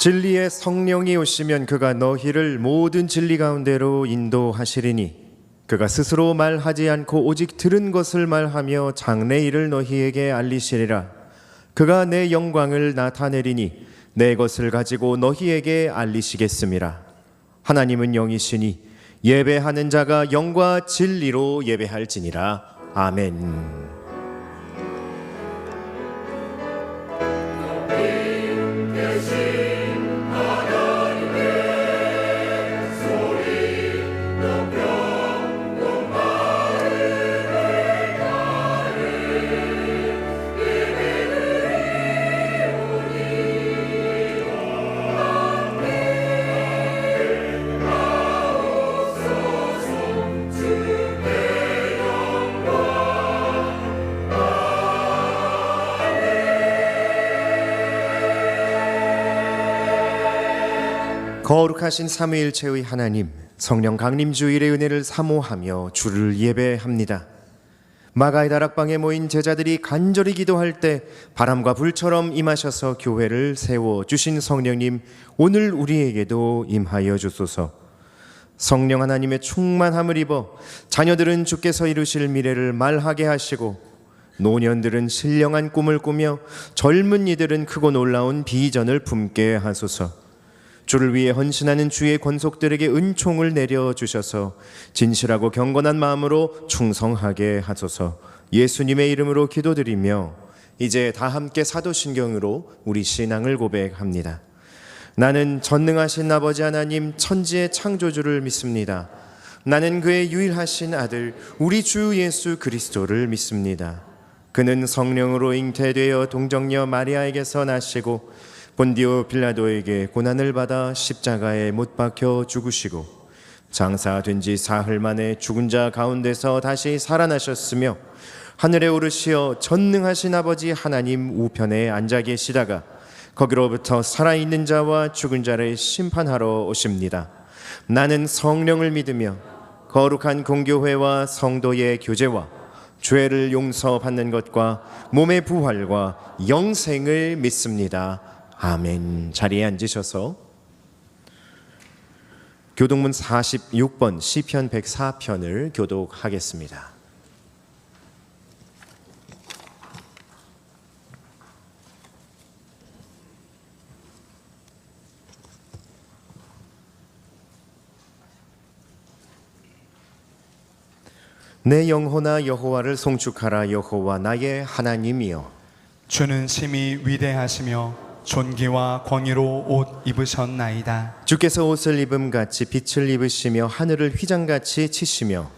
진리의 성령이 오시면 그가 너희를 모든 진리 가운데로 인도하시리니 그가 스스로 말하지 않고 오직 들은 것을 말하며 장래 일을 너희에게 알리시리라. 그가 내 영광을 나타내리니 내 것을 가지고 너희에게 알리시겠음이라. 하나님은 영이시니 예배하는 자가 영과 진리로 예배할지니라. 아멘. 거룩하신 삼위일체의 하나님, 성령 강림 주일의 은혜를 사모하며 주를 예배합니다. 마가의 다락방에 모인 제자들이 간절히 기도할 때 바람과 불처럼 임하셔서 교회를 세워주신 성령님, 오늘 우리에게도 임하여 주소서. 성령 하나님의 충만함을 입어 자녀들은 주께서 이루실 미래를 말하게 하시고 노년들은 신령한 꿈을 꾸며 젊은 이들은 크고 놀라운 비전을 품게 하소서. 주를 위해 헌신하는 주의 권속들에게 은총을 내려주셔서 진실하고 경건한 마음으로 충성하게 하소서. 예수님의 이름으로 기도드리며 이제 다 함께 사도신경으로 우리 신앙을 고백합니다. 나는 전능하신 아버지 하나님 천지의 창조주를 믿습니다. 나는 그의 유일하신 아들 우리 주 예수 그리스도를 믿습니다. 그는 성령으로 잉태되어 동정녀 마리아에게서 나시고 본디오 빌라도에게 고난을 받아 십자가에 못 박혀 죽으시고 장사된 지 사흘 만에 죽은 자 가운데서 다시 살아나셨으며 하늘에 오르시어 전능하신 아버지 하나님 우편에 앉아 계시다가 거기로부터 살아있는 자와 죽은 자를 심판하러 오십니다. 나는 성령을 믿으며 거룩한 공교회와 성도의 교제와 죄를 용서받는 것과 몸의 부활과 영생을 믿습니다. 아멘. 자리에 앉으셔서 교독문 46번 시편 104편을 교독하겠습니다. 내 영혼아 여호와를 송축하라. 여호와 나의 하나님이여, 주는 심히 위대하시며 존귀와 권위로 옷 입으셨나이다. 주께서 옷을 입음같이 빛을 입으시며 하늘을 휘장같이 치시며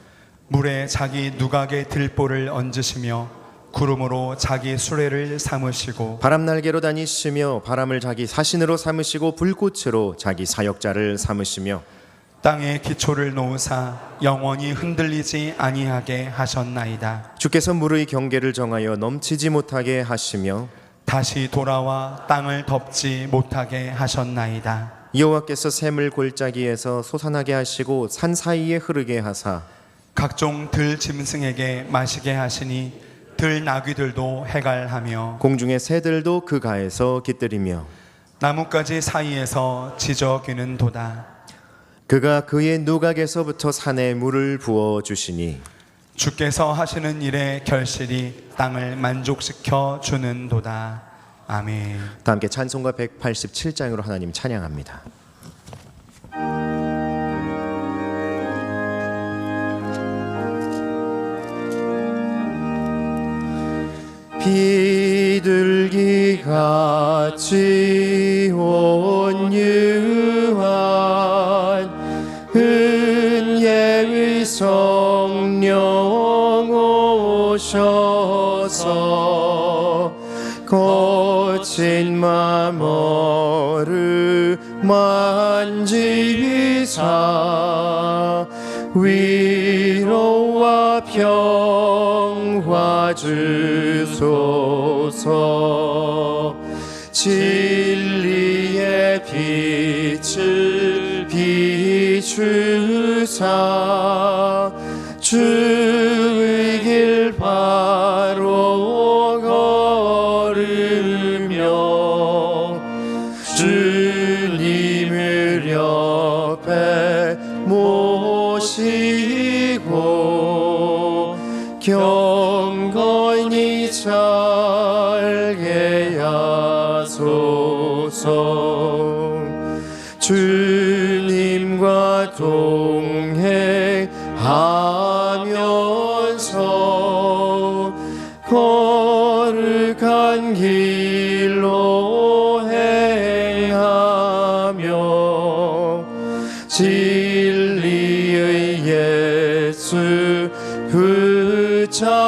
물에 자기 누각의 들보를 얹으시며 구름으로 자기 수레를 삼으시고 바람 날개로 다니시며 바람을 자기 사신으로 삼으시고 불꽃으로 자기 사역자를 삼으시며 땅에 기초를 놓으사 영원히 흔들리지 아니하게 하셨나이다. 주께서 물의 경계를 정하여 넘치지 못하게 하시며 다시 돌아와 땅을 덮지 못하게 하셨나이다. 여호와께서 샘을 골짜기에서 솟아나게 하시고 산 사이에 흐르게 하사 각종 들 짐승에게 마시게 하시니 들 나귀들도 해갈하며 공중의 새들도 그 가에서 깃들이며 나뭇가지 사이에서 지저귀는 도다. 그가 그의 누각에서부터 산에 물을 부어 주시니 주께서 하시는 일의 결실이 땅을 만족시켜 주는 도다. 아멘. 다 함께 찬송가 187장으로 하나님 찬양합니다. 비둘기같이 온유한 은혜의 성령 오셔서 거친 맘 어루만지사 위로와 평화 주소서. 진리의 빛을 비추사 주의 길 바로 걸으며 주 경건히 살게 하소서. 주님과 동행하면서 거룩한 길로 행하며 진리의 예수 붙잡고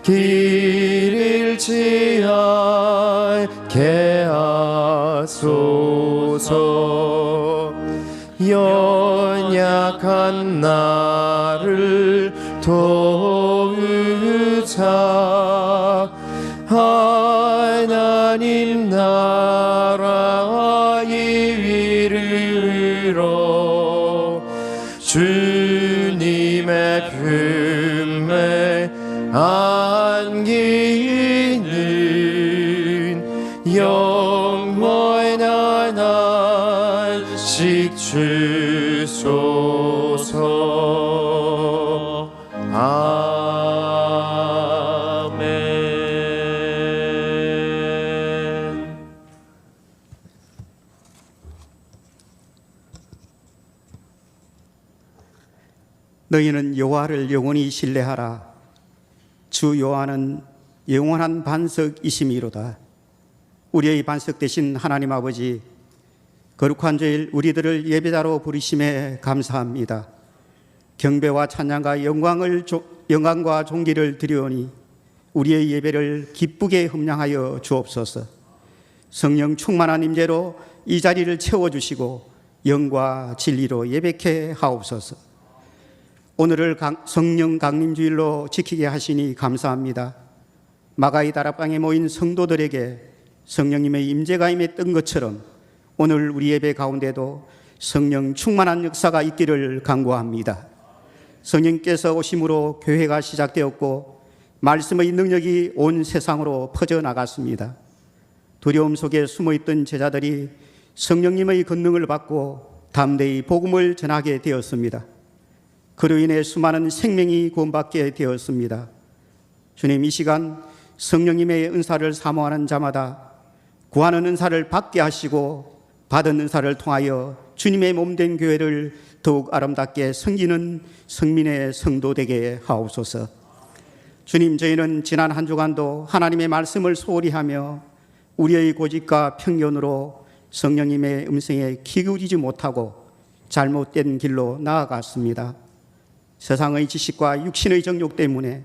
길 잃지 않게 하소서. 연약한 나를 도우자. 하나님 나라의 이르러 주님의 품에 안기는 영원한 안식 주소서. 아멘. 너희는 여호와를 영원히 신뢰하라. 주 여호와는 영원한 반석이심이로다. 우리의 반석 되신 하나님 아버지, 거룩한 주일 우리들을 예배자로 부르심에 감사합니다. 경배와 찬양과 영광과 존귀를 드리오니 우리의 예배를 기쁘게 흠량하여 주옵소서. 성령 충만한 임재로 이 자리를 채워주시고 영과 진리로 예배케 하옵소서. 오늘을 성령 강림주일로 지키게 하시니 감사합니다. 마가이 다락방에 모인 성도들에게 성령님의 임재가 임했던 것처럼 오늘 우리 예배 가운데도 성령 충만한 역사가 있기를 간구합니다. 성령께서 오심으로 교회가 시작되었고 말씀의 능력이 온 세상으로 퍼져나갔습니다. 두려움 속에 숨어있던 제자들이 성령님의 권능을 받고 담대히 복음을 전하게 되었습니다. 그로 인해 수많은 생명이 구원받게 되었습니다. 주님, 이 시간 성령님의 은사를 사모하는 자마다 구하는 은사를 받게 하시고 받은 은사를 통하여 주님의 몸된 교회를 더욱 아름답게 섬기는 성민의 성도 되게 하옵소서. 주님, 저희는 지난 한 주간도 하나님의 말씀을 소홀히 하며 우리의 고집과 편견으로 성령님의 음성에 귀 기울이지 못하고 잘못된 길로 나아갔습니다. 세상의 지식과 육신의 정욕 때문에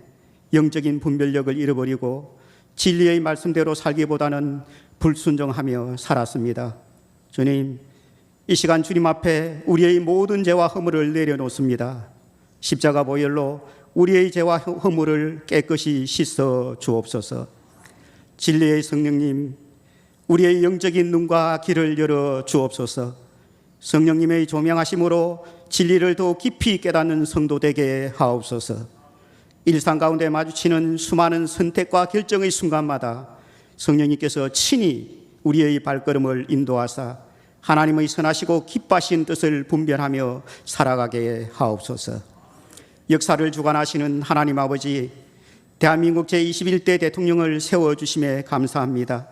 영적인 분별력을 잃어버리고 진리의 말씀대로 살기보다는 불순종하며 살았습니다. 주님, 이 시간 주님 앞에 우리의 모든 죄와 허물을 내려놓습니다. 십자가 보혈로 우리의 죄와 허물을 깨끗이 씻어 주옵소서. 진리의 성령님, 우리의 영적인 눈과 귀를 열어 주옵소서. 성령님의 조명하심으로 진리를 더 깊이 깨닫는 성도 되게 하옵소서. 일상 가운데 마주치는 수많은 선택과 결정의 순간마다 성령님께서 친히 우리의 발걸음을 인도하사 하나님의 선하시고 기뻐하신 뜻을 분별하며 살아가게 하옵소서. 역사를 주관하시는 하나님 아버지, 대한민국 제21대 대통령을 세워주심에 감사합니다.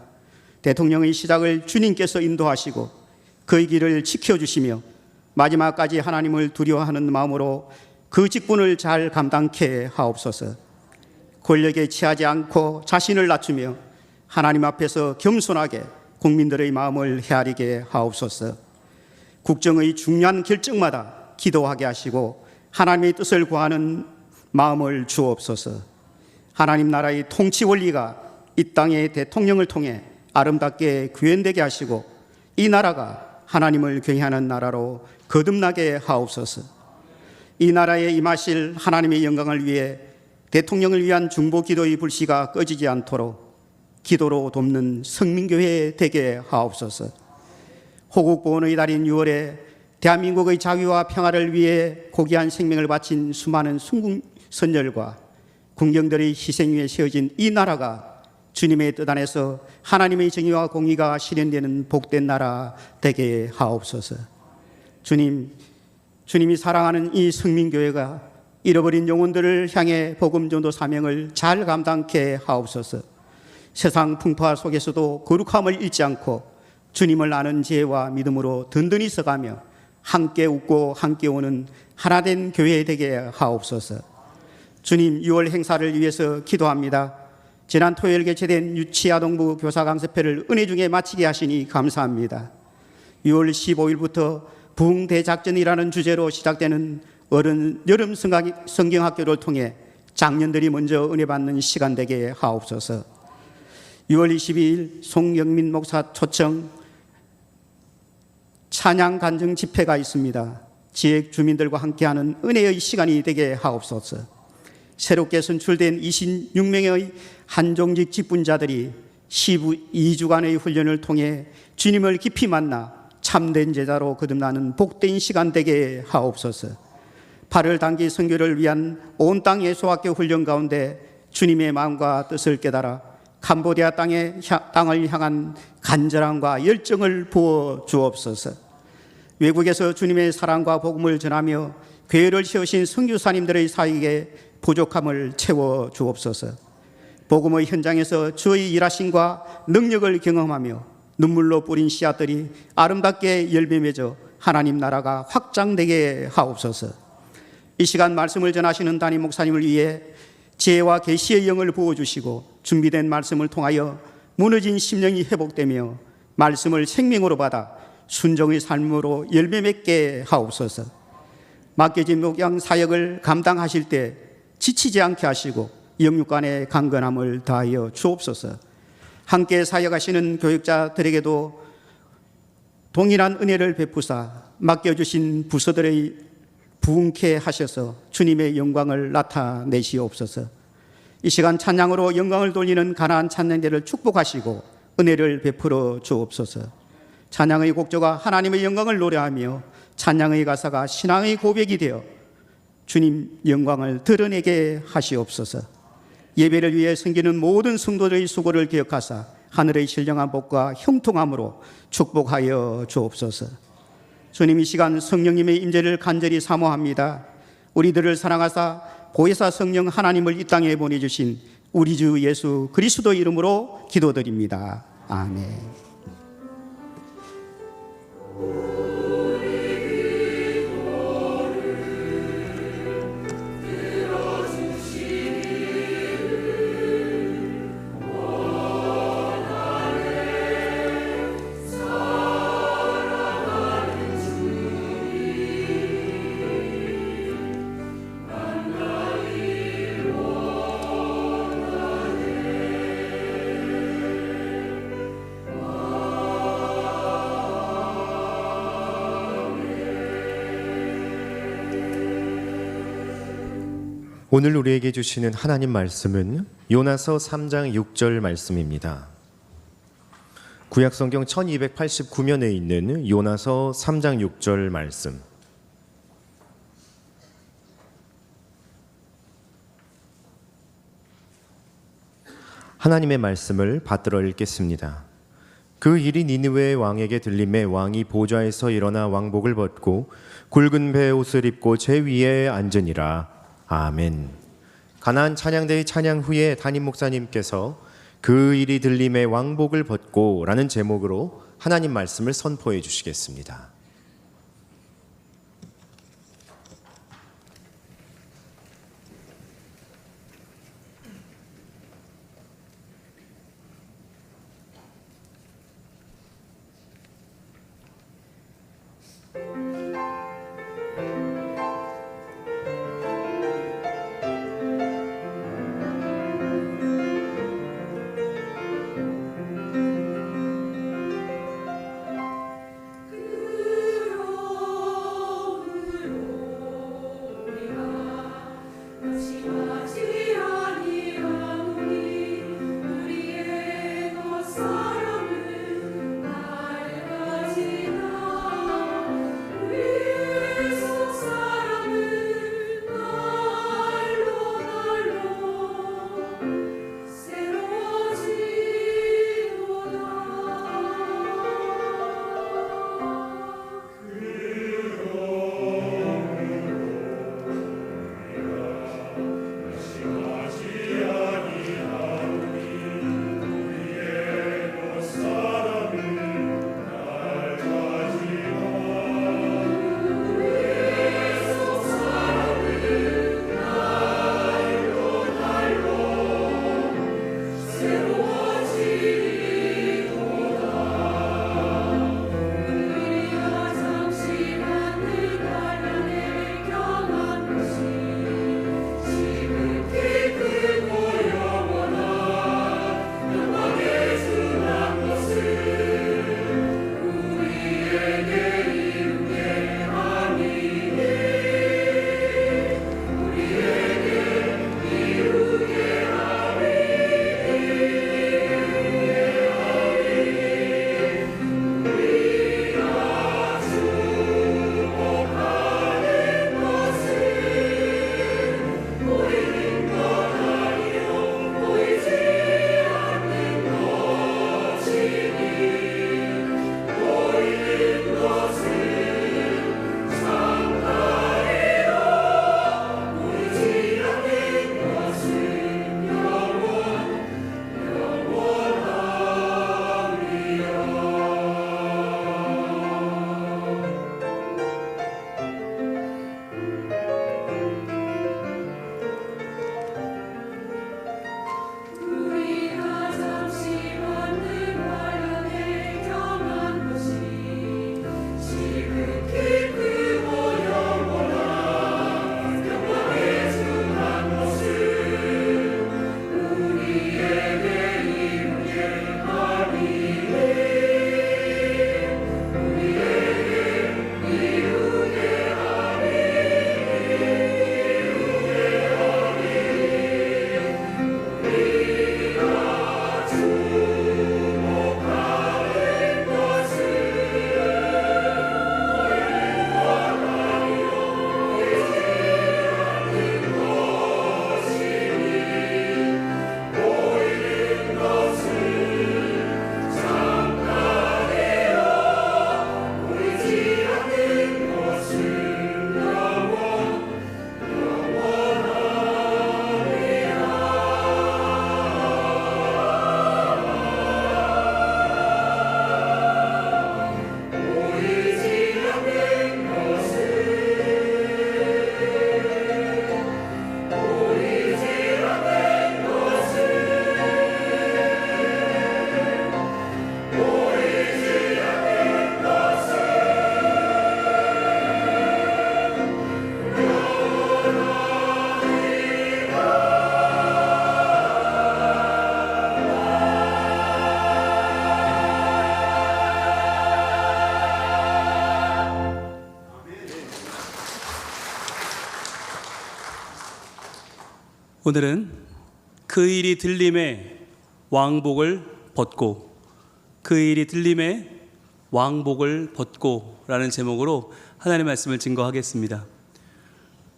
대통령의 시작을 주님께서 인도하시고 그의 길을 지켜주시며 마지막까지 하나님을 두려워하는 마음으로 그 직분을 잘 감당케 하옵소서. 권력에 취하지 않고 자신을 낮추며 하나님 앞에서 겸손하게 국민들의 마음을 헤아리게 하옵소서. 국정의 중요한 결정마다 기도하게 하시고 하나님의 뜻을 구하는 마음을 주옵소서. 하나님 나라의 통치 원리가 이 땅의 대통령을 통해 아름답게 구현되게 하시고 이 나라가 하나님을 경외하는 나라로 거듭나게 하옵소서. 이 나라에 임하실 하나님의 영광을 위해 대통령을 위한 중보 기도의 불씨가 꺼지지 않도록 기도로 돕는 성민교회 되게 하옵소서. 호국보훈의 달인 6월에 대한민국의 자유와 평화를 위해 고귀한 생명을 바친 수많은 순국 선열과 군경들의 희생 위에 세워진 이 나라가 주님의 뜻 안에서 하나님의 정의와 공의가 실현되는 복된 나라 되게 하옵소서. 주님, 주님이 사랑하는 이 성민교회가 잃어버린 영혼들을 향해 복음 전도 사명을 잘 감당케 하옵소서. 세상 풍파 속에서도 거룩함을 잃지 않고 주님을 아는 지혜와 믿음으로 든든히 서가며 함께 웃고 함께 오는 하나된 교회 되게 하옵소서. 주님, 6월 행사를 위해서 기도합니다. 지난 토요일 개최된 유치아동부 교사 강습회를 은혜 중에 마치게 하시니 감사합니다. 6월 15일부터 부흥대작전이라는 주제로 시작되는 여름 성경학교를 통해 장년들이 먼저 은혜 받는 시간 되게 하옵소서. 6월 22일 송영민 목사 초청 찬양 간증 집회가 있습니다. 지역 주민들과 함께하는 은혜의 시간이 되게 하옵소서. 새롭게 선출된 26명의 한종직 직분자들이 12주간의 훈련을 통해 주님을 깊이 만나 참된 제자로 거듭나는 복된 시간 되게 하옵소서. 8월 단기 선교를 위한 온 땅 예수학교 훈련 가운데 주님의 마음과 뜻을 깨달아 캄보디아 땅을 향한 간절함과 열정을 부어 주옵소서. 외국에서 주님의 사랑과 복음을 전하며 교회를 세우신 선교사님들의 사역에 부족함을 채워 주옵소서. 복음의 현장에서 주의 일하심과 능력을 경험하며 눈물로 뿌린 씨앗들이 아름답게 열매 맺어 하나님 나라가 확장되게 하옵소서. 이 시간 말씀을 전하시는 담임 목사님을 위해 지혜와 계시의 영을 부어주시고 준비된 말씀을 통하여 무너진 심령이 회복되며 말씀을 생명으로 받아 순종의 삶으로 열매 맺게 하옵소서. 맡겨진 목양 사역을 감당하실 때 지치지 않게 하시고 영육간의 강건함을 다하여 주옵소서. 함께 사역하시는 교육자들에게도 동일한 은혜를 베푸사 맡겨주신 부서들의 부흥케 하셔서 주님의 영광을 나타내시옵소서. 이 시간 찬양으로 영광을 돌리는 가나안 찬양대를 축복하시고 은혜를 베풀어 주옵소서. 찬양의 곡조가 하나님의 영광을 노래하며 찬양의 가사가 신앙의 고백이 되어 주님 영광을 드러내게 하시옵소서. 예배를 위해 섬기는 모든 성도들의 수고를 기억하사 하늘의 신령한 복과 형통함으로 축복하여 주옵소서. 주님, 이 시간 성령님의 임재를 간절히 사모합니다. 우리들을 사랑하사 보혜사 성령 하나님을 이 땅에 보내주신 우리 주 예수 그리스도 이름으로 기도드립니다. 아멘. 오늘 우리에게 주시는 하나님 말씀은 요나서 3장 6절 말씀입니다. 구약성경 1289면에 있는 요나서 3장 6절 말씀. 하나님의 말씀을 받들어 읽겠습니다. 그 일이 니느웨 왕에게 들림에 왕이 보좌에서 일어나 왕복을 벗고 굵은 배 옷을 입고 제 위에 앉으니라. 아멘. 가나안 찬양대의 찬양 후에 담임 목사님께서 그 일이 들림에 왕복을 벗고 라는 제목으로 하나님 말씀을 선포해 주시겠습니다. 오늘은 그 일이 들림에 왕복을 벗고, 그 일이 들림에 왕복을 벗고 라는 제목으로 하나님의 말씀을 증거하겠습니다.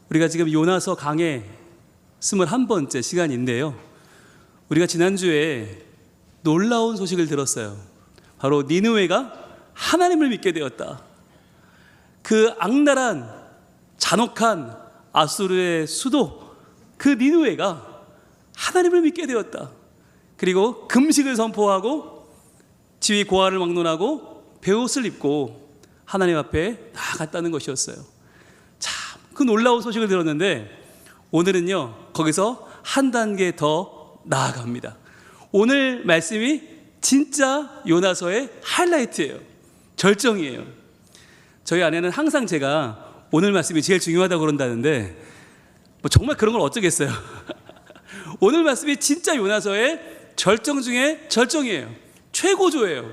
우리가 지금 요나서 강의 21번째 시간인데요, 우리가 지난주에 놀라운 소식을 들었어요. 바로 니느웨가 하나님을 믿게 되었다. 그 악랄한 잔혹한 아수르의 수도 그 니느웨가 하나님을 믿게 되었다. 그리고 금식을 선포하고 지위 고하를 막론하고 베옷을 입고 하나님 앞에 나아갔다는 것이었어요. 참, 그 놀라운 소식을 들었는데 오늘은요, 거기서 한 단계 더 나아갑니다. 오늘 말씀이 진짜 요나서의 하이라이트예요. 절정이에요. 저희 아내는 항상 제가 오늘 말씀이 제일 중요하다고 그런다는데 뭐 정말 그런 걸 어쩌겠어요. 오늘 말씀이 진짜 요나서의 절정 중에 절정이에요. 최고조예요.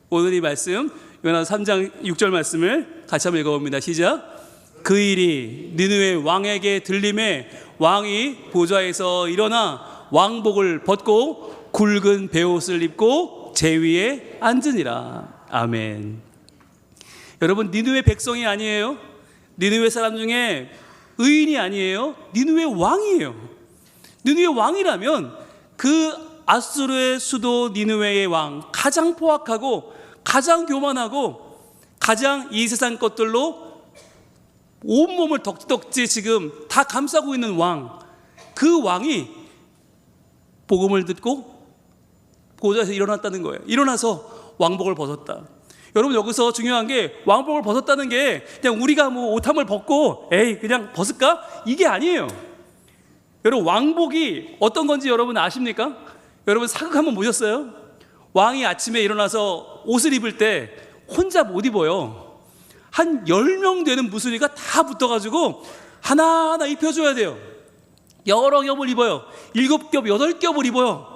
오늘 이 말씀 요나서 3장 6절 말씀을 같이 한번 읽어봅니다. 시작. 그 일이 니느웨 왕에게 들림에 왕이 보좌에서 일어나 왕복을 벗고 굵은 베옷을 입고 제위에 앉으니라. 아멘. 여러분, 니느웨 백성이 아니에요. 니느웨 사람 중에 의인이 아니에요. 니느웨 왕이에요. 니느웨 왕이라면 그 아수르의 수도 니느웨의 왕, 가장 포악하고 가장 교만하고 가장 이 세상 것들로 온몸을 덕지덕지 지금 다 감싸고 있는 왕, 그 왕이 복음을 듣고 보좌에서 일어났다는 거예요. 일어나서 왕복을 벗었다. 여러분, 여기서 중요한 게 왕복을 벗었다는 게 그냥 우리가 뭐 옷 한 벌 벗고 에이 그냥 벗을까? 이게 아니에요. 여러분, 왕복이 어떤 건지 여러분 아십니까? 여러분, 사극 한번 보셨어요? 왕이 아침에 일어나서 옷을 입을 때 혼자 못 입어요. 한 10명 되는 무술이가 다 붙어가지고 하나하나 입혀줘야 돼요. 여러 겹을 입어요. 7겹, 8겹을 입어요.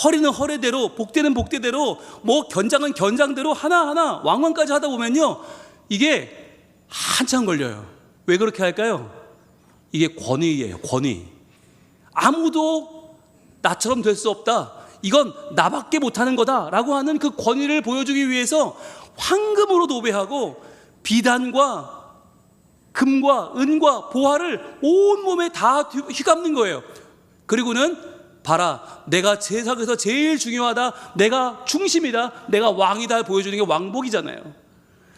허리는 허리대로, 복대는 복대대로, 뭐 견장은 견장대로 하나하나 왕관까지 하다 보면요, 이게 한참 걸려요. 왜 그렇게 할까요? 이게 권위예요. 권위. 아무도 나처럼 될 수 없다, 이건 나밖에 못하는 거다 라고 하는 그 권위를 보여주기 위해서 황금으로 도배하고 비단과 금과 은과 보화를 온몸에 다 휘감는 거예요. 그리고는 봐라, 내가 세상에서 제일 중요하다, 내가 중심이다, 내가 왕이다 보여주는 게 왕복이잖아요.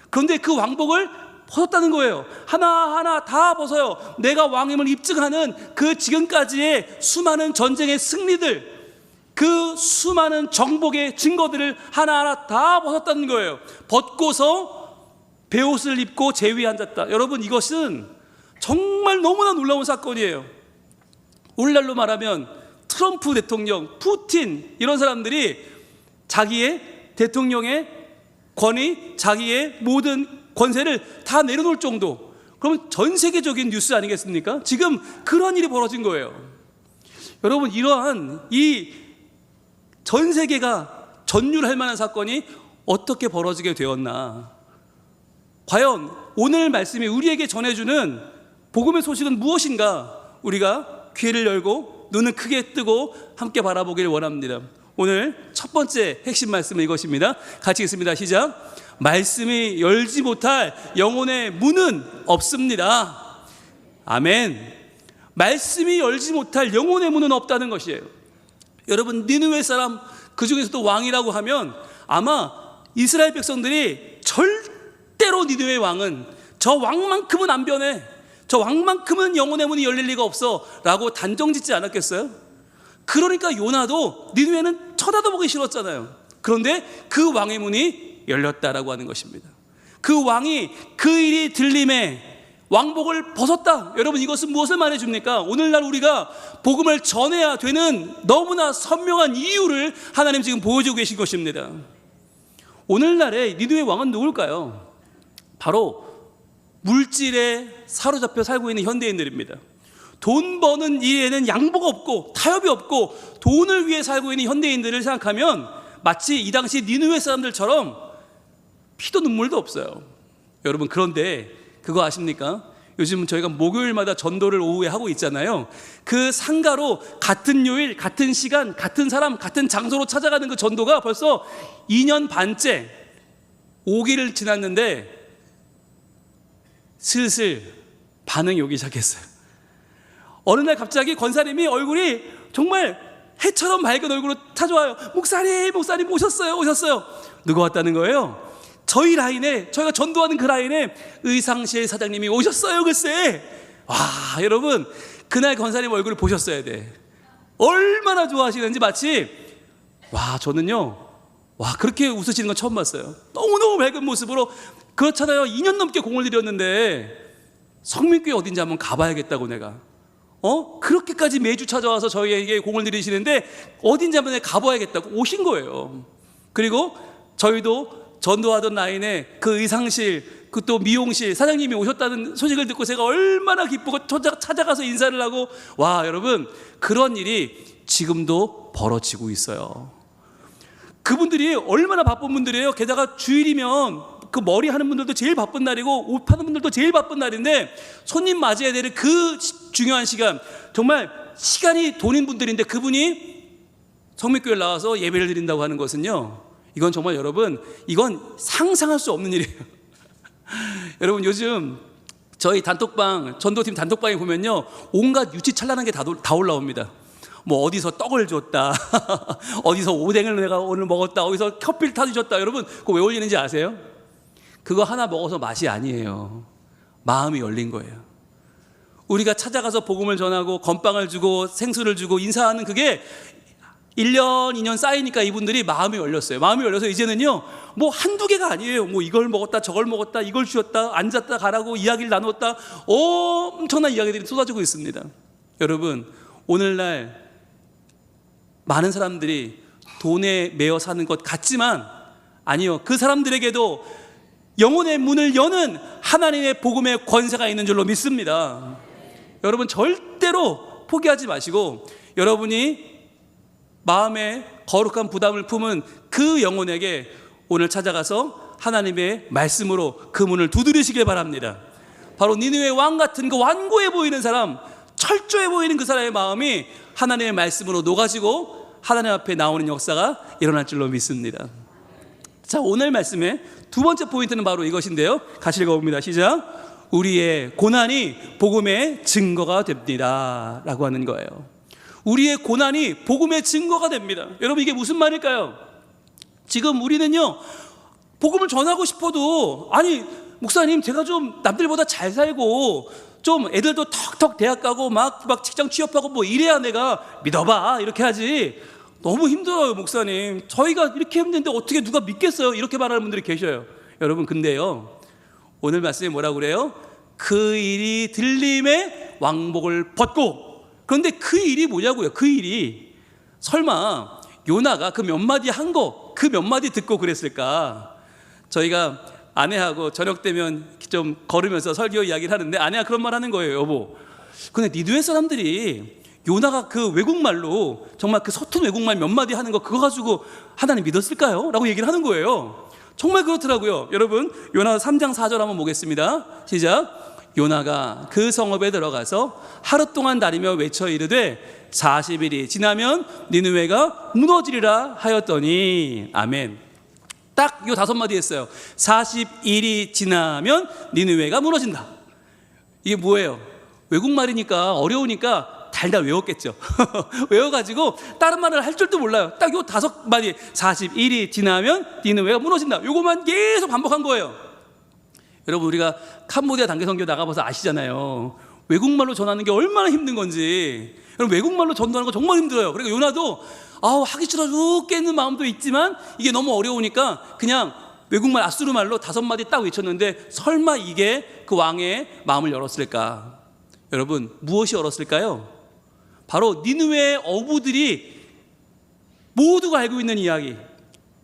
그런데 그 왕복을 벗었다는 거예요. 하나하나 다 벗어요. 내가 왕임을 입증하는 그 지금까지의 수많은 전쟁의 승리들, 그 수많은 정복의 증거들을 하나하나 다 벗었다는 거예요. 벗고서 베옷을 입고 제위에 앉았다. 여러분, 이것은 정말 너무나 놀라운 사건이에요. 오늘날로 말하면 트럼프 대통령, 푸틴, 이런 사람들이 자기의 대통령의 권위, 자기의 모든 권세를 다 내려놓을 정도, 그러면 전 세계적인 뉴스 아니겠습니까? 지금 그런 일이 벌어진 거예요. 여러분, 이러한 이 전 세계가 전율할 만한 사건이 어떻게 벌어지게 되었나? 과연 오늘 말씀이 우리에게 전해주는 복음의 소식은 무엇인가? 우리가 귀를 열고 눈을 크게 뜨고 함께 바라보기를 원합니다. 오늘 첫 번째 핵심 말씀은 이것입니다. 같이 읽습니다. 시작. 말씀이 열지 못할 영혼의 문은 없습니다. 아멘. 말씀이 열지 못할 영혼의 문은 없다는 것이에요. 여러분, 니느웨 사람, 그 중에서도 왕이라고 하면 아마 이스라엘 백성들이 절대로 니느웨 왕은, 저 왕만큼은 안 변해, 저 왕만큼은 영혼의 문이 열릴 리가 없어 라고 단정짓지 않았겠어요? 그러니까 요나도 니느웨는 쳐다도 보기 싫었잖아요. 그런데 그 왕의 문이 열렸다라고 하는 것입니다. 그 왕이 그 일이 들림에 왕복을 벗었다. 여러분, 이것은 무엇을 말해줍니까? 오늘날 우리가 복음을 전해야 되는 너무나 선명한 이유를 하나님 지금 보여주고 계신 것입니다. 오늘날의 니느웨 왕은 누굴까요? 바로 물질에 사로잡혀 살고 있는 현대인들입니다. 돈 버는 일에는 양보가 없고 타협이 없고 돈을 위해 살고 있는 현대인들을 생각하면 마치 이 당시 니느웨 사람들처럼 피도 눈물도 없어요. 여러분, 그런데 그거 아십니까? 요즘 저희가 목요일마다 전도를 오후에 하고 있잖아요. 그 상가로 같은 요일, 같은 시간, 같은 사람, 같은 장소로 찾아가는 그 전도가 벌써 2년 반째 5기를 지났는데 슬슬 반응이 오기 시작했어요. 어느 날 갑자기 권사님이 얼굴이 정말 해처럼 밝은 얼굴로 찾아와요. 목사님 오셨어요. 누가 왔다는 거예요? 저희 라인에, 저희가 전도하는 그 라인에 의상실 사장님이 오셨어요, 글쎄. 와, 여러분, 그날 권사님 얼굴을 보셨어야 돼. 얼마나 좋아하시는지. 마치, 저는요, 그렇게 웃으시는 건 처음 봤어요. 너무너무 밝은 모습으로. 그렇잖아요. 2년 넘게 공을 들였는데 성민교회 어딘지 한번 가봐야겠다고 내가. 그렇게까지 매주 찾아와서 저희에게 공을 들이시는데 어딘지 한번 가봐야겠다고 오신 거예요. 그리고 저희도 전도하던 라인에 그 의상실, 그 또 미용실 사장님이 오셨다는 소식을 듣고 제가 얼마나 기쁘고 찾아가서 인사를 하고, 여러분, 그런 일이 지금도 벌어지고 있어요. 그분들이 얼마나 바쁜 분들이에요. 게다가 주일이면 그 머리 하는 분들도 제일 바쁜 날이고 옷 파는 분들도 제일 바쁜 날인데 손님 맞이해야 되는 그 중요한 시간, 정말 시간이 돈인 분들인데 그분이 성민교회 나와서 예배를 드린다고 하는 것은요, 이건 정말 여러분, 이건 상상할 수 없는 일이에요. 여러분, 요즘 저희 단톡방, 전도팀 단톡방에 보면요, 온갖 유치찬란한 게 다 올라옵니다. 뭐 어디서 떡을 줬다, 어디서 오뎅을 내가 오늘 먹었다, 어디서 커피를 타주셨다. 여러분, 그거 왜 올리는지 아세요? 그거 하나 먹어서 맛이 아니에요. 마음이 열린 거예요. 우리가 찾아가서 복음을 전하고 건빵을 주고 생수를 주고 인사하는 그게 1년, 2년 쌓이니까 이분들이 마음이 열렸어요. 마음이 열려서 이제는요, 뭐 한두 개가 아니에요. 뭐 이걸 먹었다, 저걸 먹었다, 이걸 주었다, 앉았다 가라고 이야기를 나눴다. 엄청난 이야기들이 쏟아지고 있습니다. 여러분, 오늘날 많은 사람들이 돈에 매여 사는 것 같지만 아니요, 그 사람들에게도 영혼의 문을 여는 하나님의 복음의 권세가 있는 줄로 믿습니다. 여러분, 절대로 포기하지 마시고 여러분이 마음에 거룩한 부담을 품은 그 영혼에게 오늘 찾아가서 하나님의 말씀으로 그 문을 두드리시길 바랍니다. 바로 니느웨 왕 같은 그 완고해 보이는 사람, 철저해 보이는 그 사람의 마음이 하나님의 말씀으로 녹아지고 하나님 앞에 나오는 역사가 일어날 줄로 믿습니다. 자, 오늘 말씀의 두 번째 포인트는 바로 이것인데요, 같이 읽어봅니다. 시작. 우리의 고난이 복음의 증거가 됩니다 라고 하는 거예요. 우리의 고난이 복음의 증거가 됩니다. 여러분, 이게 무슨 말일까요? 지금 우리는요, 복음을 전하고 싶어도, 아니 목사님, 제가 좀 남들보다 잘 살고 좀 애들도 턱턱 대학 가고 막 직장 취업하고 뭐 이래야 내가 믿어봐 이렇게 하지, 너무 힘들어요 목사님, 저희가 이렇게 힘든데 어떻게 누가 믿겠어요, 이렇게 말하는 분들이 계셔요. 여러분, 근데요, 오늘 말씀에 뭐라고 그래요? 그 일이 들림에 왕복을 벗고. 그런데 그 일이 뭐냐고요? 그 일이 설마 요나가 그 몇 마디 한 거, 그 몇 마디 듣고 그랬을까? 저희가 아내하고 저녁 되면 좀 걸으면서 설교 이야기를 하는데 아내가 그런 말 하는 거예요. 여보, 근데 니느웨 사람들이 요나가 그 외국말로 정말 그 서툰 외국말 몇 마디 하는 거 그거 가지고 하나님 믿었을까요? 라고 얘기를 하는 거예요. 정말 그렇더라고요. 여러분, 요나 3장 4절 한번 보겠습니다. 시작. 요나가 그 성읍에 들어가서 하루 동안 다니며 외쳐 이르되 40일이 지나면 니느웨가 무너지리라 하였더니. 아멘. 딱 요 5마디 했어요. 40일이 지나면 니느웨가 무너진다. 이게 뭐예요? 외국말이니까 어려우니까 달달 외웠겠죠. 외워가지고 다른 말을 할 줄도 몰라요. 딱 요 5마디, 40일이 지나면 니느웨가 무너진다, 요거만 계속 반복한 거예요. 여러분, 우리가 캄보디아 단계 선교 나가봐서 아시잖아요. 외국말로 전하는 게 얼마나 힘든 건지. 여러분, 외국말로 전도하는 거 정말 힘들어요. 그러니까 요나도 하기 싫어 죽겠는 마음도 있지만 이게 너무 어려우니까 그냥 외국말 아수르말로 5마디 딱 외쳤는데 설마 이게 그 왕의 마음을 열었을까? 여러분, 무엇이 열었을까요? 바로 니느웨 어부들이 모두가 알고 있는 이야기,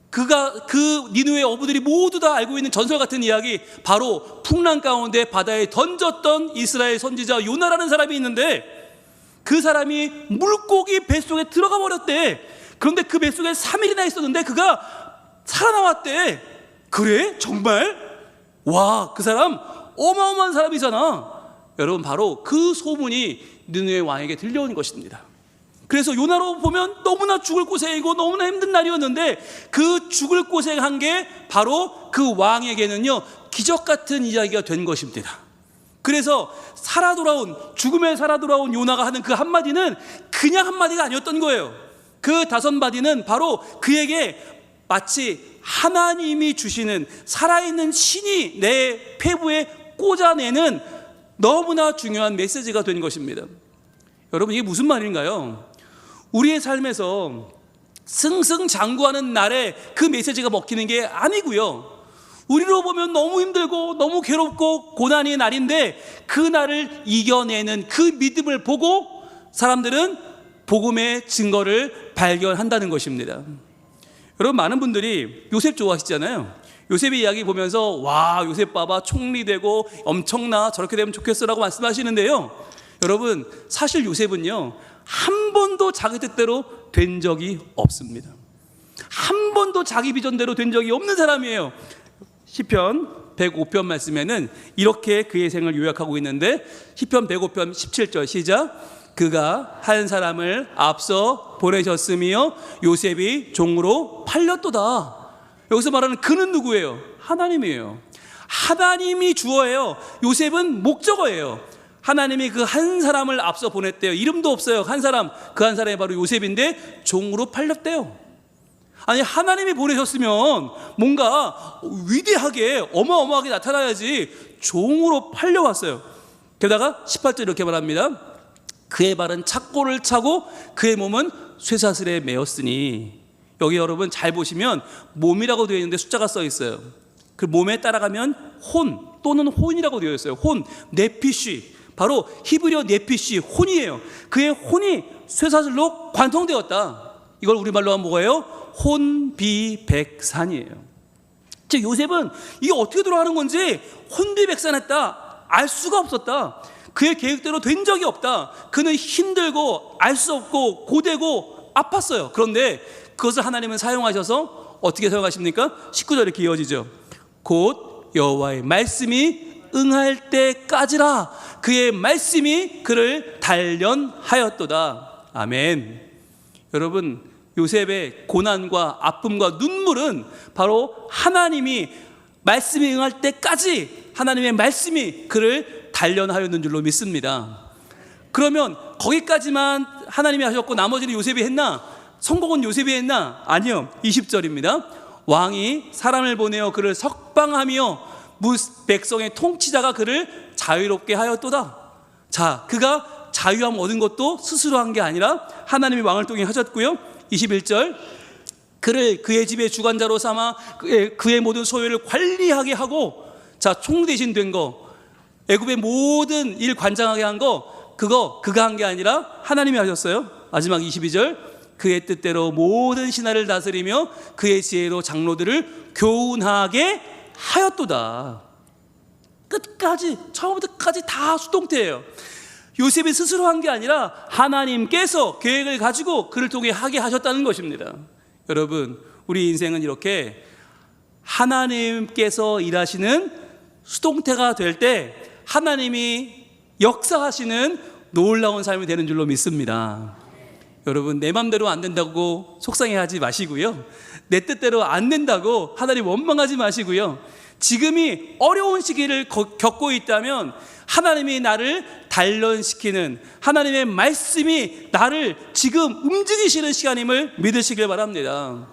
그 니느웨 어부들이 모두 다 알고 있는 전설 같은 이야기, 바로 풍랑 가운데 바다에 던졌던 이스라엘 선지자 요나라는 사람이 있는데 그 사람이 물고기 뱃속에 들어가 버렸대. 그런데 그 뱃속에 3일이나 있었는데 그가 살아나왔대. 그래? 정말? 와, 그 사람 어마어마한 사람이잖아. 여러분 바로 그 소문이 느느웨 왕에게 들려온 것입니다. 그래서 요나로 보면 너무나 죽을 고생이고 너무나 힘든 날이었는데 그 죽을 고생한 게 바로 그 왕에게는요 기적 같은 이야기가 된 것입니다. 그래서 죽음에 살아 돌아온 요나가 하는 그 한마디는 그냥 한마디가 아니었던 거예요. 그 5마디는 바로 그에게 마치 하나님이 주시는 살아있는 신이 내 폐부에 꽂아내는 너무나 중요한 메시지가 된 것입니다. 여러분 이게 무슨 말인가요? 우리의 삶에서 승승장구하는 날에 그 메시지가 먹히는 게 아니고요. 우리로 보면 너무 힘들고 너무 괴롭고 고난의 날인데 그 날을 이겨내는 그 믿음을 보고 사람들은 복음의 증거를 발견한다는 것입니다. 여러분 많은 분들이 요셉 좋아하시잖아요. 요셉의 이야기 보면서 와 요셉 봐봐 총리 되고 엄청나 저렇게 되면 좋겠어라고 말씀하시는데요. 여러분 사실 요셉은요 한 번도 자기 뜻대로 된 적이 없습니다. 한 번도 자기 비전대로 된 적이 없는 사람이에요. 시편 105편 말씀에는 이렇게 그의 생을 요약하고 있는데 시편 105편 17절 시작. 그가 한 사람을 앞서 보내셨으며 요셉이 종으로 팔렸도다. 여기서 말하는 그는 누구예요? 하나님이에요. 하나님이 주어예요. 요셉은 목적어예요. 하나님이 그 한 사람을 앞서 보냈대요. 이름도 없어요. 한 사람, 그 한 사람이 바로 요셉인데 종으로 팔렸대요. 아니 하나님이 보내셨으면 뭔가 위대하게 어마어마하게 나타나야지 종으로 팔려왔어요. 게다가 18절 이렇게 말합니다. 그의 발은 착고를 차고 그의 몸은 쇠사슬에 매었으니. 여기 여러분 잘 보시면 몸이라고 되어 있는데 숫자가 써 있어요. 그 몸에 따라가면 혼 또는 혼이라고 되어 있어요. 혼, 네피쉬, 바로 히브리어 네피쉬, 혼이에요. 그의 혼이 쇠사슬로 관통되었다. 이걸 우리말로 하면 뭐예요? 혼비백산이에요. 즉 요셉은 이게 어떻게 돌아가는 건지 혼비백산했다. 알 수가 없었다. 그의 계획대로 된 적이 없다. 그는 힘들고 알 수 없고 고되고 아팠어요. 그런데 그것을 하나님은 사용하셔서 어떻게 사용하십니까? 19절 이렇게 이어지죠. 곧 여호와의 말씀이 응할 때까지라 그의 말씀이 그를 단련하였도다. 아멘. 여러분 요셉의 고난과 아픔과 눈물은 바로 하나님이 말씀이 응할 때까지 하나님의 말씀이 그를 단련하였는 줄로 믿습니다. 그러면 거기까지만 하나님이 하셨고 나머지는 요셉이 했나? 성공은 요셉이 했나? 아니요. 20절입니다. 왕이 사람을 보내어 그를 석방하며 백성의 통치자가 그를 자유롭게 하였도다. 자, 그가 자유함 얻은 것도 스스로 한 게 아니라 하나님이 왕을 통해 하셨고요. 21절 그를 그의 집의 주관자로 삼아 그의 모든 소유를 관리하게 하고, 자, 총 대신 된 거, 애굽의 모든 일 관장하게 한 거, 그가 한 게 아니라 하나님이 하셨어요. 마지막 22절 그의 뜻대로 모든 신하를 다스리며 그의 지혜로 장로들을 교훈하게 하였도다. 끝까지 처음부터 끝까지 다 수동태예요. 요셉이 스스로 한 게 아니라 하나님께서 계획을 가지고 그를 통해 하게 하셨다는 것입니다. 여러분, 우리 인생은 이렇게 하나님께서 일하시는 수동태가 될 때 하나님이 역사하시는 놀라운 삶이 되는 줄로 믿습니다. 여러분, 내 맘대로 안 된다고 속상해하지 마시고요. 내 뜻대로 안 된다고 하나님 원망하지 마시고요. 지금이 어려운 시기를 겪고 있다면 하나님이 나를 단련시키는 하나님의 말씀이 나를 지금 움직이시는 시간임을 믿으시길 바랍니다.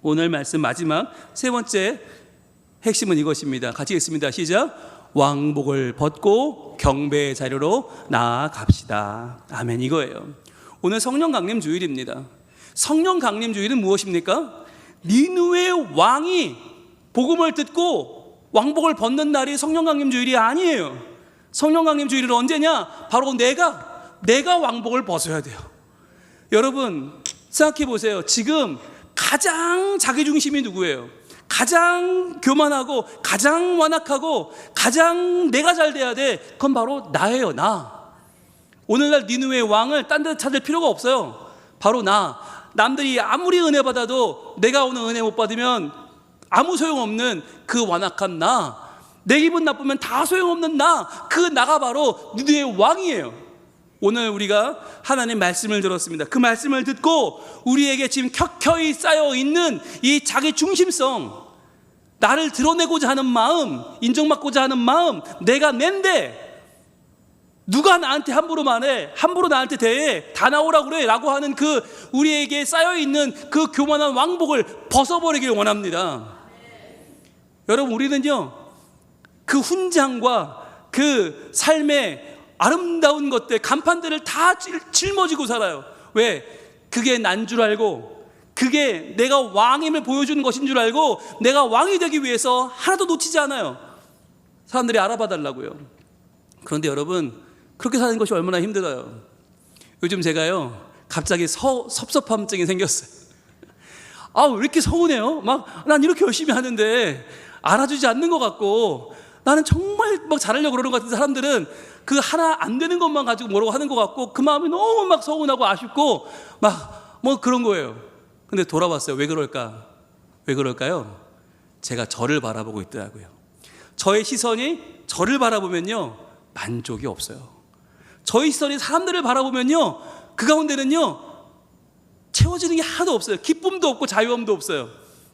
오늘 말씀 마지막 세 번째 핵심은 이것입니다. 같이 읽습니다. 시작. 왕복을 벗고 경배의 자리로 나아갑시다. 아멘. 이거예요. 오늘 성령 강림 주일입니다. 성령 강림 주일은 무엇입니까? 니느웨 왕이 복음을 듣고 왕복을 벗는 날이 성령 강림 주일이 아니에요. 성령 강림 주일은 언제냐? 바로 내가 왕복을 벗어야 돼요. 여러분 생각해 보세요. 지금 가장 자기중심이 누구예요? 가장 교만하고 가장 완악하고 가장 내가 잘 돼야 돼. 그건 바로 나예요. 나. 오늘날 니느웨 왕을 딴 데 찾을 필요가 없어요. 바로 나. 남들이 아무리 은혜 받아도 내가 오늘 은혜 못 받으면 아무 소용없는 그 완악한 나. 내 기분 나쁘면 다 소용없는 나가 바로 니느웨의 왕이에요. 오늘 우리가 하나님 말씀을 들었습니다. 그 말씀을 듣고 우리에게 지금 켜켜이 쌓여 있는 이 자기 중심성, 나를 드러내고자 하는 마음, 인정받고자 하는 마음, 내가 낸데 누가 나한테 함부로 말해, 함부로 나한테 대해, 다 나오라고 그래 라고 하는 그 우리에게 쌓여있는 그 교만한 왕복을 벗어버리길 원합니다. 여러분, 우리는요 그 훈장과 그 삶의 아름다운 것들, 간판들을 다 짊어지고 살아요. 왜? 그게 난 줄 알고, 그게 내가 왕임을 보여주는 것인 줄 알고, 내가 왕이 되기 위해서 하나도 놓치지 않아요. 사람들이 알아봐 달라고요. 그런데 여러분, 그렇게 사는 것이 얼마나 힘들어요. 요즘 제가요 갑자기 섭섭함증이 생겼어요. 왜 이렇게 서운해요? 난 이렇게 열심히 하는데 알아주지 않는 것 같고, 나는 정말 잘하려고 그러는 것 같은 사람들은 그 하나 안 되는 것만 가지고 뭐라고 하는 것 같고, 그 마음이 너무 서운하고 아쉽고 그런 거예요. 근데 돌아봤어요. 왜 그럴까? 왜 그럴까요? 제가 저를 바라보고 있더라고요. 저의 시선이 저를 바라보면요 만족이 없어요. 저의 시선이 사람들을 바라보면요 그 가운데는요 채워지는 게 하나도 없어요. 기쁨도 없고 자유함도 없어요.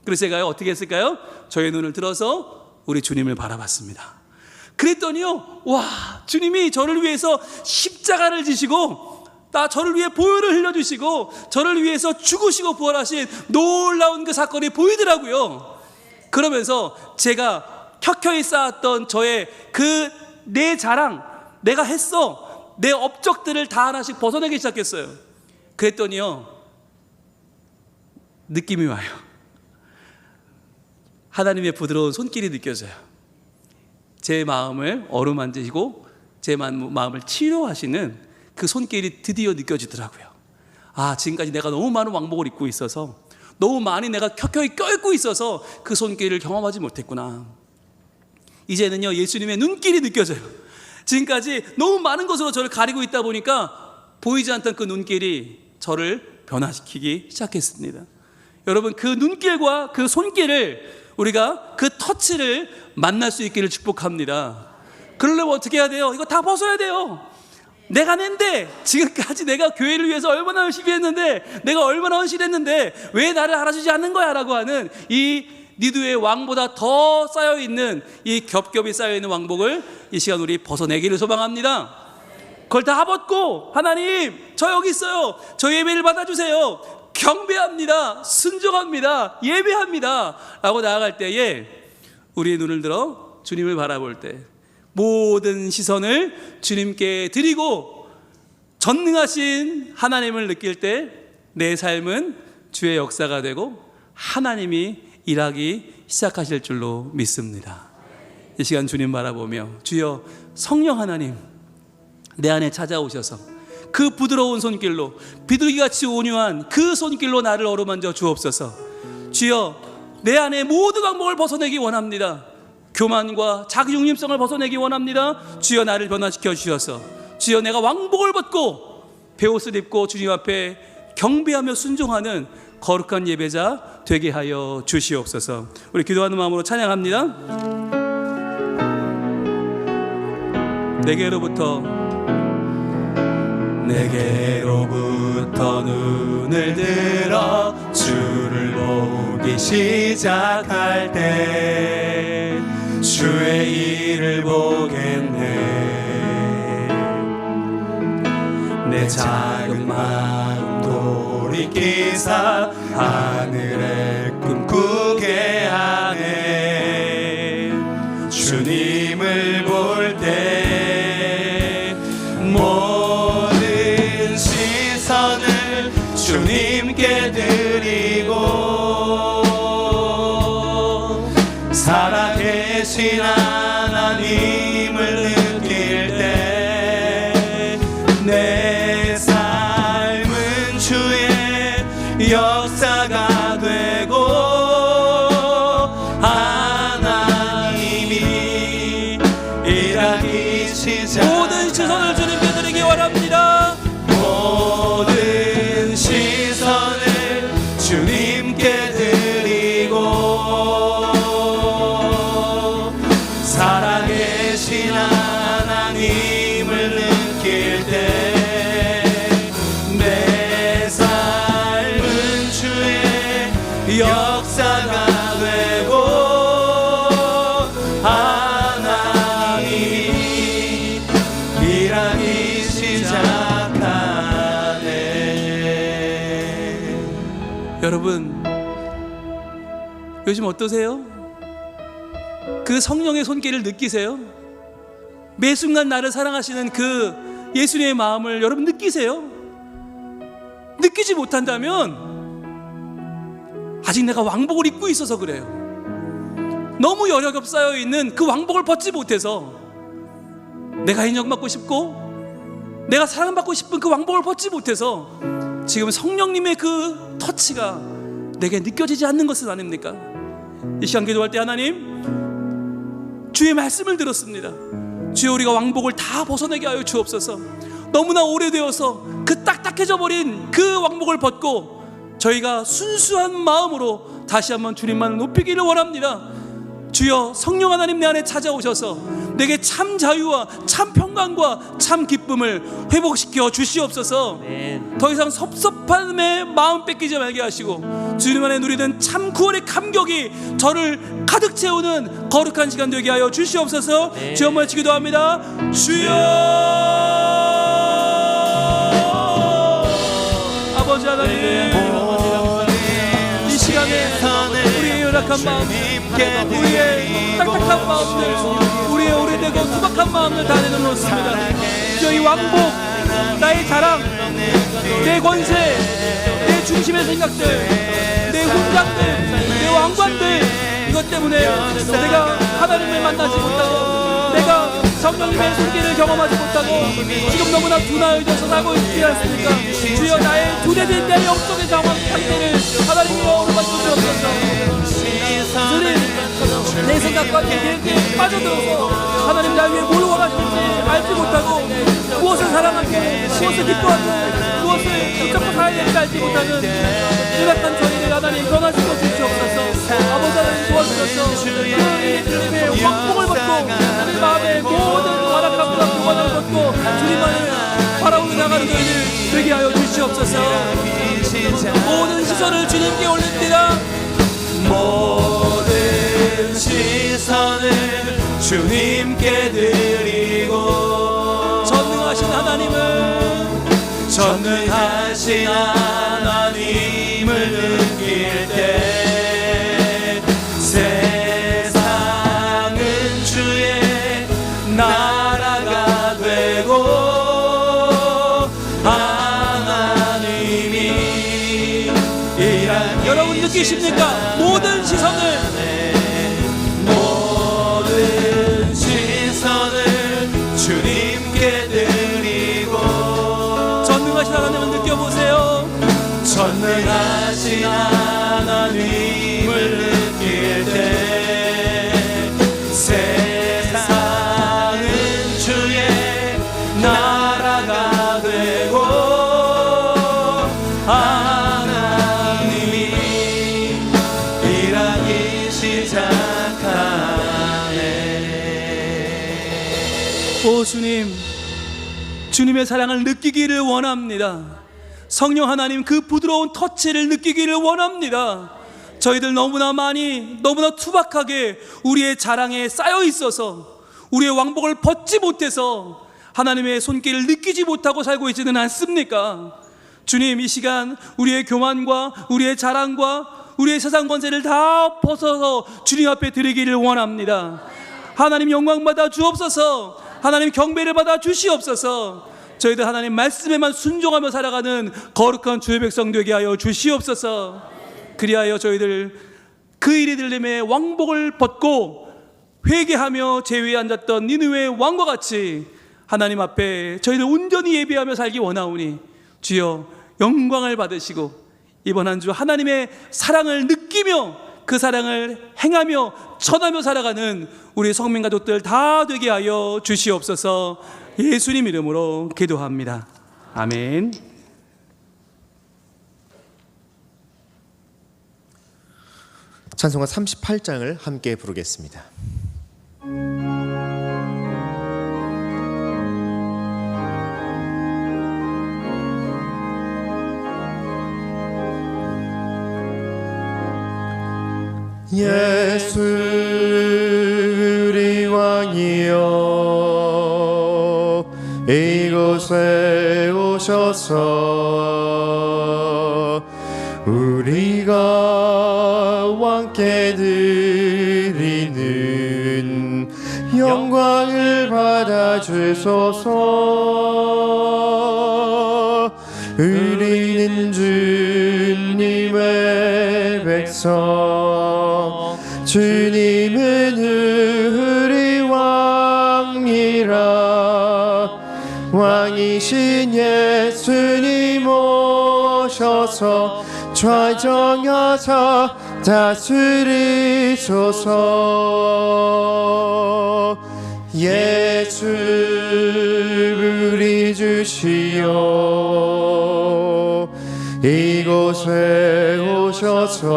그래서 제가 어떻게 했을까요? 저의 눈을 들어서 우리 주님을 바라봤습니다. 그랬더니요, 와, 주님이 저를 위해서 십자가를 지시고 저를 위해 보혈을 흘려주시고 저를 위해서 죽으시고 부활하신 놀라운 그 사건이 보이더라고요. 그러면서 제가 켜켜이 쌓았던 저의 내 자랑, 내가 했어, 내 업적들을 다 하나씩 벗어내기 시작했어요. 그랬더니요 느낌이 와요. 하나님의 부드러운 손길이 느껴져요. 제 마음을 어루만지시고 제 마음을 치료하시는 그 손길이 드디어 느껴지더라고요. 지금까지 내가 너무 많은 왕복을 입고 있어서, 너무 많이 내가 켜켜이 껴입고 있어서 그 손길을 경험하지 못했구나. 이제는요 예수님의 눈길이 느껴져요. 지금까지 너무 많은 것으로 저를 가리고 있다 보니까 보이지 않던 그 눈길이 저를 변화시키기 시작했습니다. 여러분, 그 눈길과 그 손길을 우리가 그 터치를 만날 수 있기를 축복합니다. 그러려면 어떻게 해야 돼요? 이거 다 벗어야 돼요. 내가 낸데, 지금까지 내가 교회를 위해서 얼마나 열심히 했는데, 내가 얼마나 헌신했는데 왜 나를 알아주지 않는 거야? 라고 하는 이 니두의 왕보다 더 쌓여있는 이 겹겹이 쌓여있는 왕복을 이 시간 우리 벗어내기를 소망합니다. 그걸 다 벗고, 하나님 저 여기 있어요, 저 예배를 받아주세요, 경배합니다, 순종합니다, 예배합니다 라고 나아갈 때에 우리의 눈을 들어 주님을 바라볼 때 모든 시선을 주님께 드리고 전능하신 하나님을 느낄 때 내 삶은 주의 역사가 되고 하나님이 일하기 시작하실 줄로 믿습니다. 이 시간 주님 바라보며, 주여 성령 하나님 내 안에 찾아오셔서 그 부드러운 손길로, 비둘기같이 온유한 그 손길로 나를 어루만져 주옵소서. 주여 내 안에 모든 왕복을 벗어내기 원합니다. 교만과 자기 중심성을 벗어내기 원합니다. 주여 나를 변화시켜 주셔서, 주여 내가 왕복을 벗고 베옷을 입고 주님 앞에 경배하며 순종하는 거룩한 예배자 되게 하여 주시옵소서. 우리 기도하는 마음으로 찬양합니다. 내게로부터 눈을 들어 주를 보기 시작할 때 주의 일을 보겠네. 내 작은 마음 돌이키사 하늘에 꿈꾸게 하네. 주님을 볼 때 모든 시선을 주님께 드리고 살아계신 하나님을 느낄 때 내 삶은 주의 역사가 되고 하나님이 일하기 시작. 모든 시선을 주님께 드리기 원합니다. 모든 시선을 주님께 드리고 살아 여러분, 요즘 어떠세요? 그 성령의 손길을 느끼세요? 매 순간 나를 사랑하시는 그 예수님의 마음을 여러분 느끼세요? 느끼지 못한다면 아직 내가 왕복을 입고 있어서 그래요. 너무 여력 겹싸여 있는 그 왕복을 벗지 못해서 내가 인정받고 싶고 내가 사랑받고 싶은 그 왕복을 벗지 못해서 지금 성령님의 그 터치가 내게 느껴지지 않는 것은 아닙니까? 이 시간 기도할 때 하나님, 주의 말씀을 들었습니다. 주여, 우리가 왕복을 다 벗어내게 하여 주옵소서. 너무나 오래되어서 그 딱딱해져 버린 그 왕복을 벗고 저희가 순수한 마음으로 다시 한번 주님만을 높이기를 원합니다. 주여, 성령 하나님 내 안에 찾아오셔서 내게 참 자유와 참 평강과 참 기쁨을 회복시켜 주시옵소서. 더 이상 섭섭함에 마음 뺏기지 말게 하시고 주님 안에 누리는 참 구원의 감격이 저를 가득 채우는 거룩한 시간 되게 하여 주시옵소서. 주여, 한번 기도합니다. 주여, 아버지 하나님, 이 시간에 우리의 연약한 마음, 우리의 딱딱한 마음들, 우리의 오래되고 투박한 마음들 다 내려놓습니다. 주여, 이 왕복, 나의 자랑, 내 권세, 내 중심의 생각들, 내 훈장들, 내 왕관들, 이것 때문에 내가 하나님을 만나지 못하고 내가 성령님의 손길을 경험하지 못하고 지금 너무나 둔하여져서 살고 있지 않습니까? 주여, 나의 두뇌된 내 영적인 상황 상태를 하나님이 어루만져 주옵소서. 주님, 내 생각과 내 계획에 빠져들어서 하나님 나 위해 뭘 원하실지 알지 못하고 무엇을 사랑하고 무엇을 기뻐하고 무엇을 붙잡고 살아야 될지 알지 못하는 연약한 저희를 하나님 변화시켜 주시옵소서. 아버지 하나님 도와주셔서 주님의 왕복을 벗고 우리 마음의 모든 완악함과 교만을 벗고 주님만을 바라보며 나가는 저희를 되게 하여 주시옵소서. 모든 시선을 주님께 올립니다. 모든 시선을 주님께 드리고 전능하신 하나님을 느낄 때 세상은 주의 나라가 되고 하나님이 일한 여러분 느끼십니까? 모든 시선을 주님께 드리고 전능하신 하나님을 느껴보세요. 전능하신 하나님을 느낄 때 세상은 주의 나라가 되고 하나님이 일하기 시작하네. 오 주님, 주님의 사랑을 느끼기를 원합니다. 성령 하나님 그 부드러운 터치를 느끼기를 원합니다. 저희들 너무나 많이 너무나 투박하게 우리의 자랑에 쌓여 있어서 우리의 왕복을 벗지 못해서 하나님의 손길을 느끼지 못하고 살고 있지는 않습니까? 주님, 이 시간 우리의 교만과 우리의 자랑과 우리의 세상 권세를 다 벗어서 주님 앞에 드리기를 원합니다. 하나님 영광 받아 주옵소서. 하나님 경배를 받아 주시옵소서. 저희들 하나님 말씀에만 순종하며 살아가는 거룩한 주의 백성 되게 하여 주시옵소서. 그리하여 저희들 그 일이 들림에 왕복을 벗고 회개하며 제위에 앉았던 니느웨 왕과 같이 하나님 앞에 저희들 온전히 예배하며 살기 원하오니 주여 영광을 받으시고 이번 한 주 하나님의 사랑을 느끼며 그 사랑을 행하며 전하며 살아가는 우리 성민 가족들 다 되게 하여 주시옵소서. 예수님 이름으로 기도합니다. 아멘. 찬송가 38장을 함께 부르겠습니다. 예수 우리 왕이여 이곳에 오셔서 우리가 왕께 드리는 영광을 받아 주소서. 우리는 주님의 백성, 주님은 우리 왕이라. 왕이신 예수님 오셔서 좌정하사 다스리소서. 예수 우리 주시여 이곳에 오셔서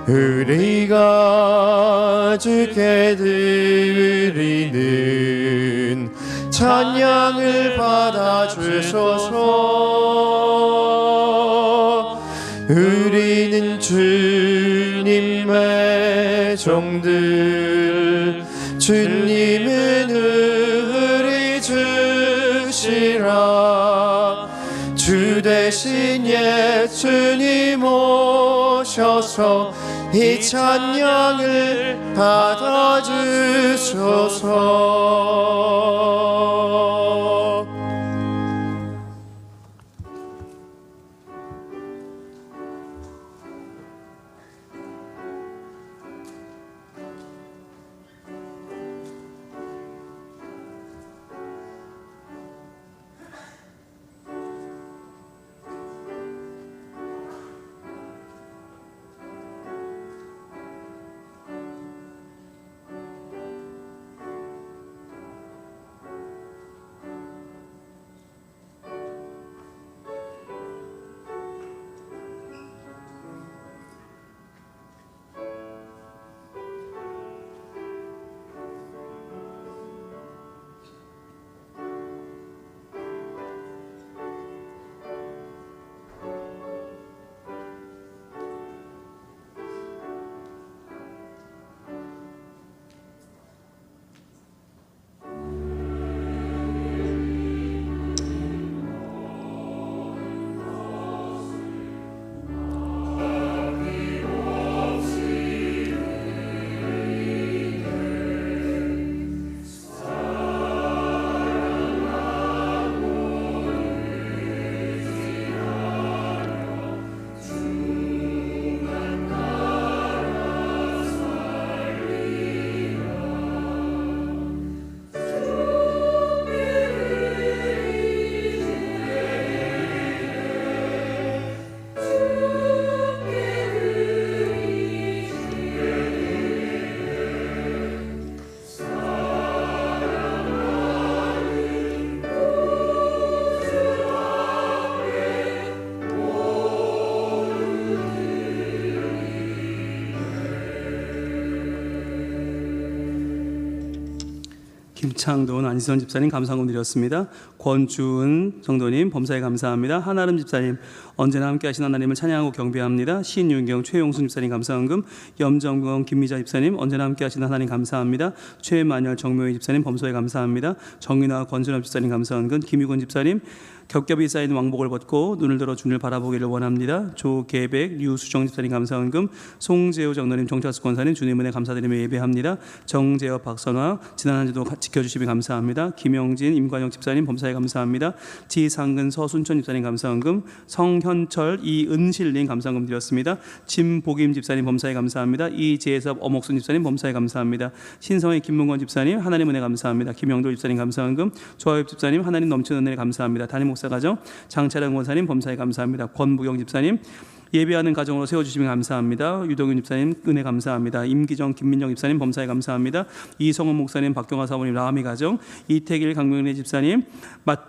우리가 주께 드리는 찬양을 받아 주소서. 우리는 주님의 종들, 주님은 우리 주시라. 주 대신 예수님 오셔서 이 찬양을 받아 주소서. 김창돈, 안지선 집사님 감사금 드렸습니다. 권주은 성도님 범사에 감사합니다. 한아름 집사님 언제나 함께하신 하나님을 찬양하고 경배합니다. 신윤경, 최용순 집사님 감사원금, 염정경, 김미자 집사님 언제나 함께하신 하나님 감사합니다. 최만열, 정묘희 집사님 범사에 감사합니다. 정윤아, 권순엽 집사님 감사원금, 김유건 집사님 겹겹이 쌓인 왕복을 벗고 눈을 들어 주님을 바라보기를 원합니다. 조계백, 류수정 집사님 감사원금, 송재호 장로님, 정철수 권사님 주님 은혜 감사드리며 예배합니다. 정재엽, 박선화 지난 한 주도 지켜주시며 감사합니다. 김영진, 임관영 집사님 범사에 감사합니다. 지상근, 서순천 집사님 감사원금, 성현철, 이은실님 감사원금 드렸습니다. 진복임 집사님 범사에 감사합니다. 이재섭, 어목순 집사님 범사에 감사합니다. 신성의 김문건 집사님 하나님 은혜 감사합니다. 김영도 집사님 감사원금, 조하엽 집사님 하나님 넘치는 은혜 감사합니다. 담임 목사 가정 장차량 권사님 범사에 감사합니다. 권부경 집사님 예배하는 가정으로 세워주시면 감사합니다. 유동윤 집사님 은혜 감사합니다. 임기정, 김민정 집사님 범사에 감사합니다. 이성원 목사님, 박경화 사모님 라하미 가정, 이태길, 강명래 집사님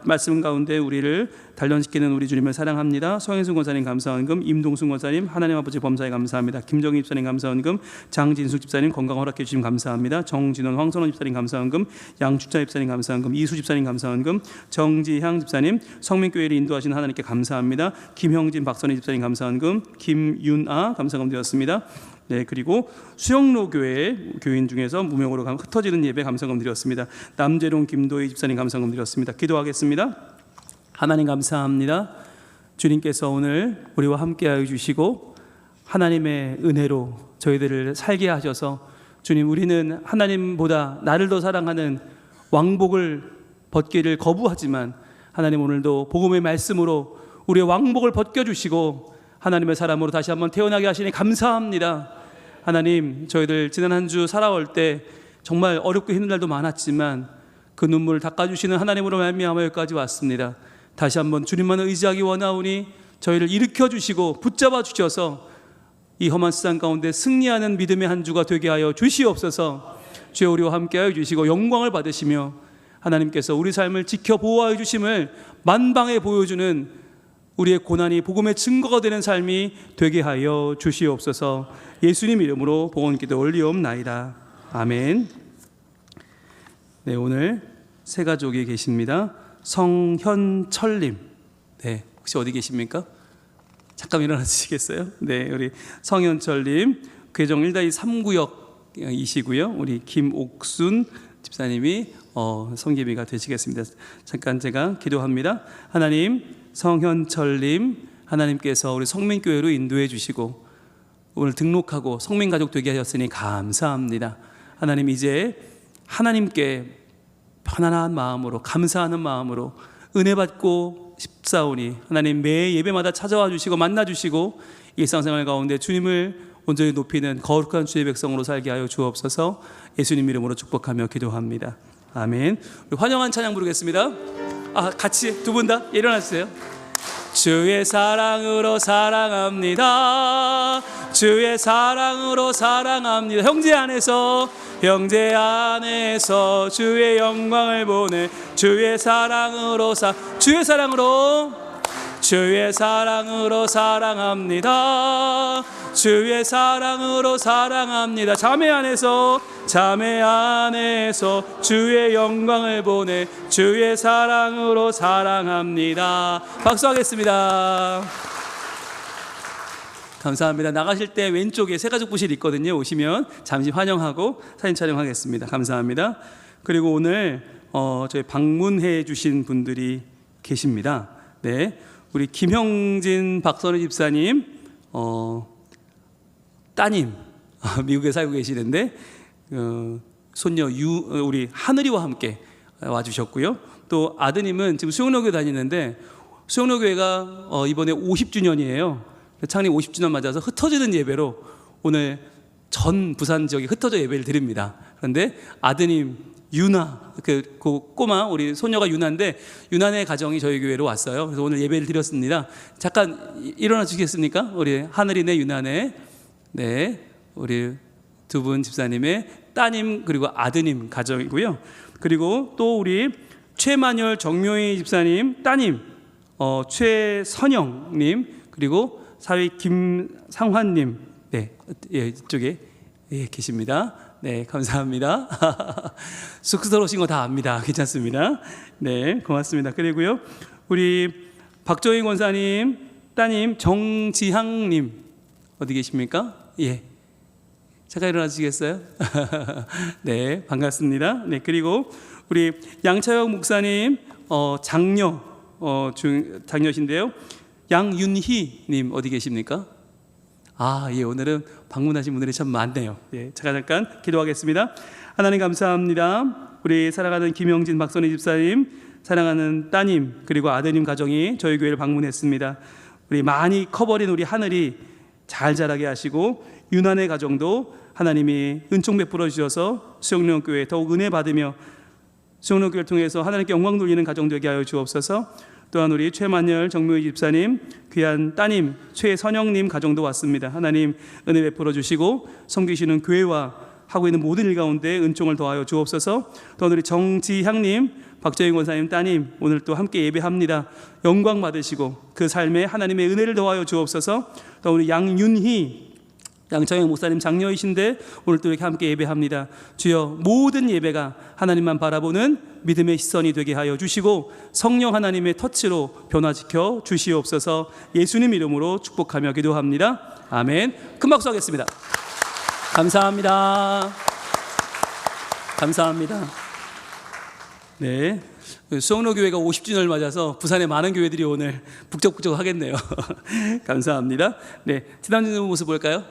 말씀 가운데 우리를 단련시키는 우리 주님을 사랑합니다. 서현순 권사님 감사원금, 임동순 권사님 하나님 아버지 범사에 감사합니다. 김정희 집사님 감사원금, 장진숙 집사님 건강 허락해 주시면 감사합니다. 정진원, 황선원 집사님 감사원금, 양주자 집사님 감사원금, 이수 집사님 감사원금, 정지향 집사님 성민교회를 인도하시는 하나님께 감사합니다. 김형진, 박선희 집사님 감사원금, 김윤아 감사금 드렸습니다. 네, 그리고 수영로 교회 교인 중에서 무명으로 흩어지는 예배 감사금 드렸습니다. 남재룡, 김도희 집사님 감사금 드렸습니다. 기도하겠습니다. 하나님 감사합니다. 주님께서 오늘 우리와 함께하여 주시고 하나님의 은혜로 저희들을 살게 하셔서 주님, 우리는 하나님보다 나를 더 사랑하는 왕복을 벗기를 거부하지만 하나님 오늘도 복음의 말씀으로 우리의 왕복을 벗겨주시고 하나님의 사람으로 다시 한번 태어나게 하시니 감사합니다. 하나님, 저희들 지난 한 주 살아올 때 정말 어렵고 힘든 날도 많았지만 그 눈물을 닦아주시는 하나님으로 말미암아 여기까지 왔습니다. 다시 한번 주님만을 의지하기 원하오니 저희를 일으켜 주시고 붙잡아 주셔서 이 험한 세상 가운데 승리하는 믿음의 한 주가 되게 하여 주시옵소서. 주여, 우리와 함께하여 주시고 영광을 받으시며 하나님께서 우리 삶을 지켜 보호하여 주심을 만방에 보여주는 우리의 고난이 복음의 증거가 되는 삶이 되게 하여 주시옵소서. 예수님 이름으로 봉헌기도 올리옵나이다. 아멘. 네, 오늘 세 가족이 계십니다. 성현철님, 네, 혹시 어디 계십니까? 잠깐 일어나 주시겠어요? 네, 우리 성현철님, 괴정 1-3구역이시고요. 우리 김옥순 집사님이 성기비가 되시겠습니다. 잠깐 제가 기도합니다. 하나님, 성현철님, 하나님께서 우리 성민교회로 인도해 주시고 오늘 등록하고 성민가족 되게 하셨으니 감사합니다. 하나님, 이제 하나님께 편안한 마음으로, 감사하는 마음으로 은혜 받고 싶사오니 하나님, 매 예배마다 찾아와 주시고 만나 주시고 일상생활 가운데 주님을 온전히 높이는 거룩한 주의 백성으로 살게 하여 주옵소서. 예수님 이름으로 축복하며 기도합니다. 아멘. 우리 환영한 찬양 부르겠습니다. 같이 두 분 다 일어나주세요. 주의 사랑으로 사랑합니다. 주의 사랑으로 사랑합니다. 형제 안에서 주의 영광을 보내 주의 사랑으로 주의 사랑으로 사랑합니다. 주의 사랑으로 사랑합니다. 자매 안에서 주의 영광을 보내 주의 사랑으로 사랑합니다. 박수하겠습니다. 감사합니다. 나가실 때 왼쪽에 새가족 부실 있거든요. 오시면 잠시 환영하고 사진 촬영하겠습니다. 감사합니다. 그리고 오늘 저희 방문해 주신 분들이 계십니다. 네, 우리 김형진 박선우 집사님 따님 미국에 살고 계시는데 손녀 우리 하늘이와 함께 와주셨고요. 또 아드님은 지금 수영로교회 다니는데 수영로교회가 이번에 50주년이에요. 창립 50주년 맞아서 흩어지는 예배로 오늘 전 부산 지역에 흩어져 예배를 드립니다. 그런데 아드님 유나, 그 꼬마 우리 소녀가 유나인데 유나네 가정이 저희 교회로 왔어요. 그래서 오늘 예배를 드렸습니다. 잠깐 일어나 주시겠습니까? 우리 하늘이네 유나네, 네, 우리 두 분 집사님의 따님 그리고 아드님 가정이고요. 그리고 또 우리 최만열 정묘희 집사님 따님 최선영님, 그리고 사위 김상환님, 네, 이쪽에 계십니다. 네, 감사합니다. 쑥스러우신 거 다 압니다. 괜찮습니다. 네, 고맙습니다. 그리고요, 우리 박정희 권사님 따님 정지향님 어디 계십니까? 예, 잠깐 일어나 주시겠어요? 네, 반갑습니다. 네, 그리고 우리 양차혁 목사님 장녀신데요. 양윤희님 어디 계십니까? 예, 오늘은 방문하신 분들이 참 많네요. 예, 잠깐 기도하겠습니다. 하나님 감사합니다. 우리 사랑하는 김영진 박선희 집사님, 사랑하는 따님 그리고 아드님 가정이 저희 교회를 방문했습니다. 우리 많이 커버린 우리 하늘이 잘 자라게 하시고 유난의 가정도 하나님이 은총 베풀어 주셔서 수영령교회 더욱 은혜 받으며 수영령교회를 통해서 하나님께 영광 돌리는 가정 되게 하여 주옵소서. 또한 우리 최만열 정묘희 집사님, 귀한 따님 최선영님 가정도 왔습니다. 하나님 은혜 베풀어 주시고 섬기시는 교회와 하고 있는 모든 일 가운데 은총을 더하여 주옵소서. 또한 우리 정지향님, 박정희 권사님 따님 오늘 또 함께 예배합니다. 영광 받으시고 그 삶에 하나님의 은혜를 더하여 주옵소서. 또 우리 양창영 목사님 장녀이신데 오늘 또 이렇게 함께 예배합니다. 주여, 모든 예배가 하나님만 바라보는 믿음의 시선이 되게 하여 주시고 성령 하나님의 터치로 변화시켜 주시옵소서. 예수님 이름으로 축복하며 기도합니다. 아멘. 큰 박수 하겠습니다. 감사합니다. 감사합니다. 네, 수영로 교회가 50주년을 맞아서 부산의 많은 교회들이 오늘 북적북적 하겠네요. 감사합니다. 네, 지난주 모습 볼까요?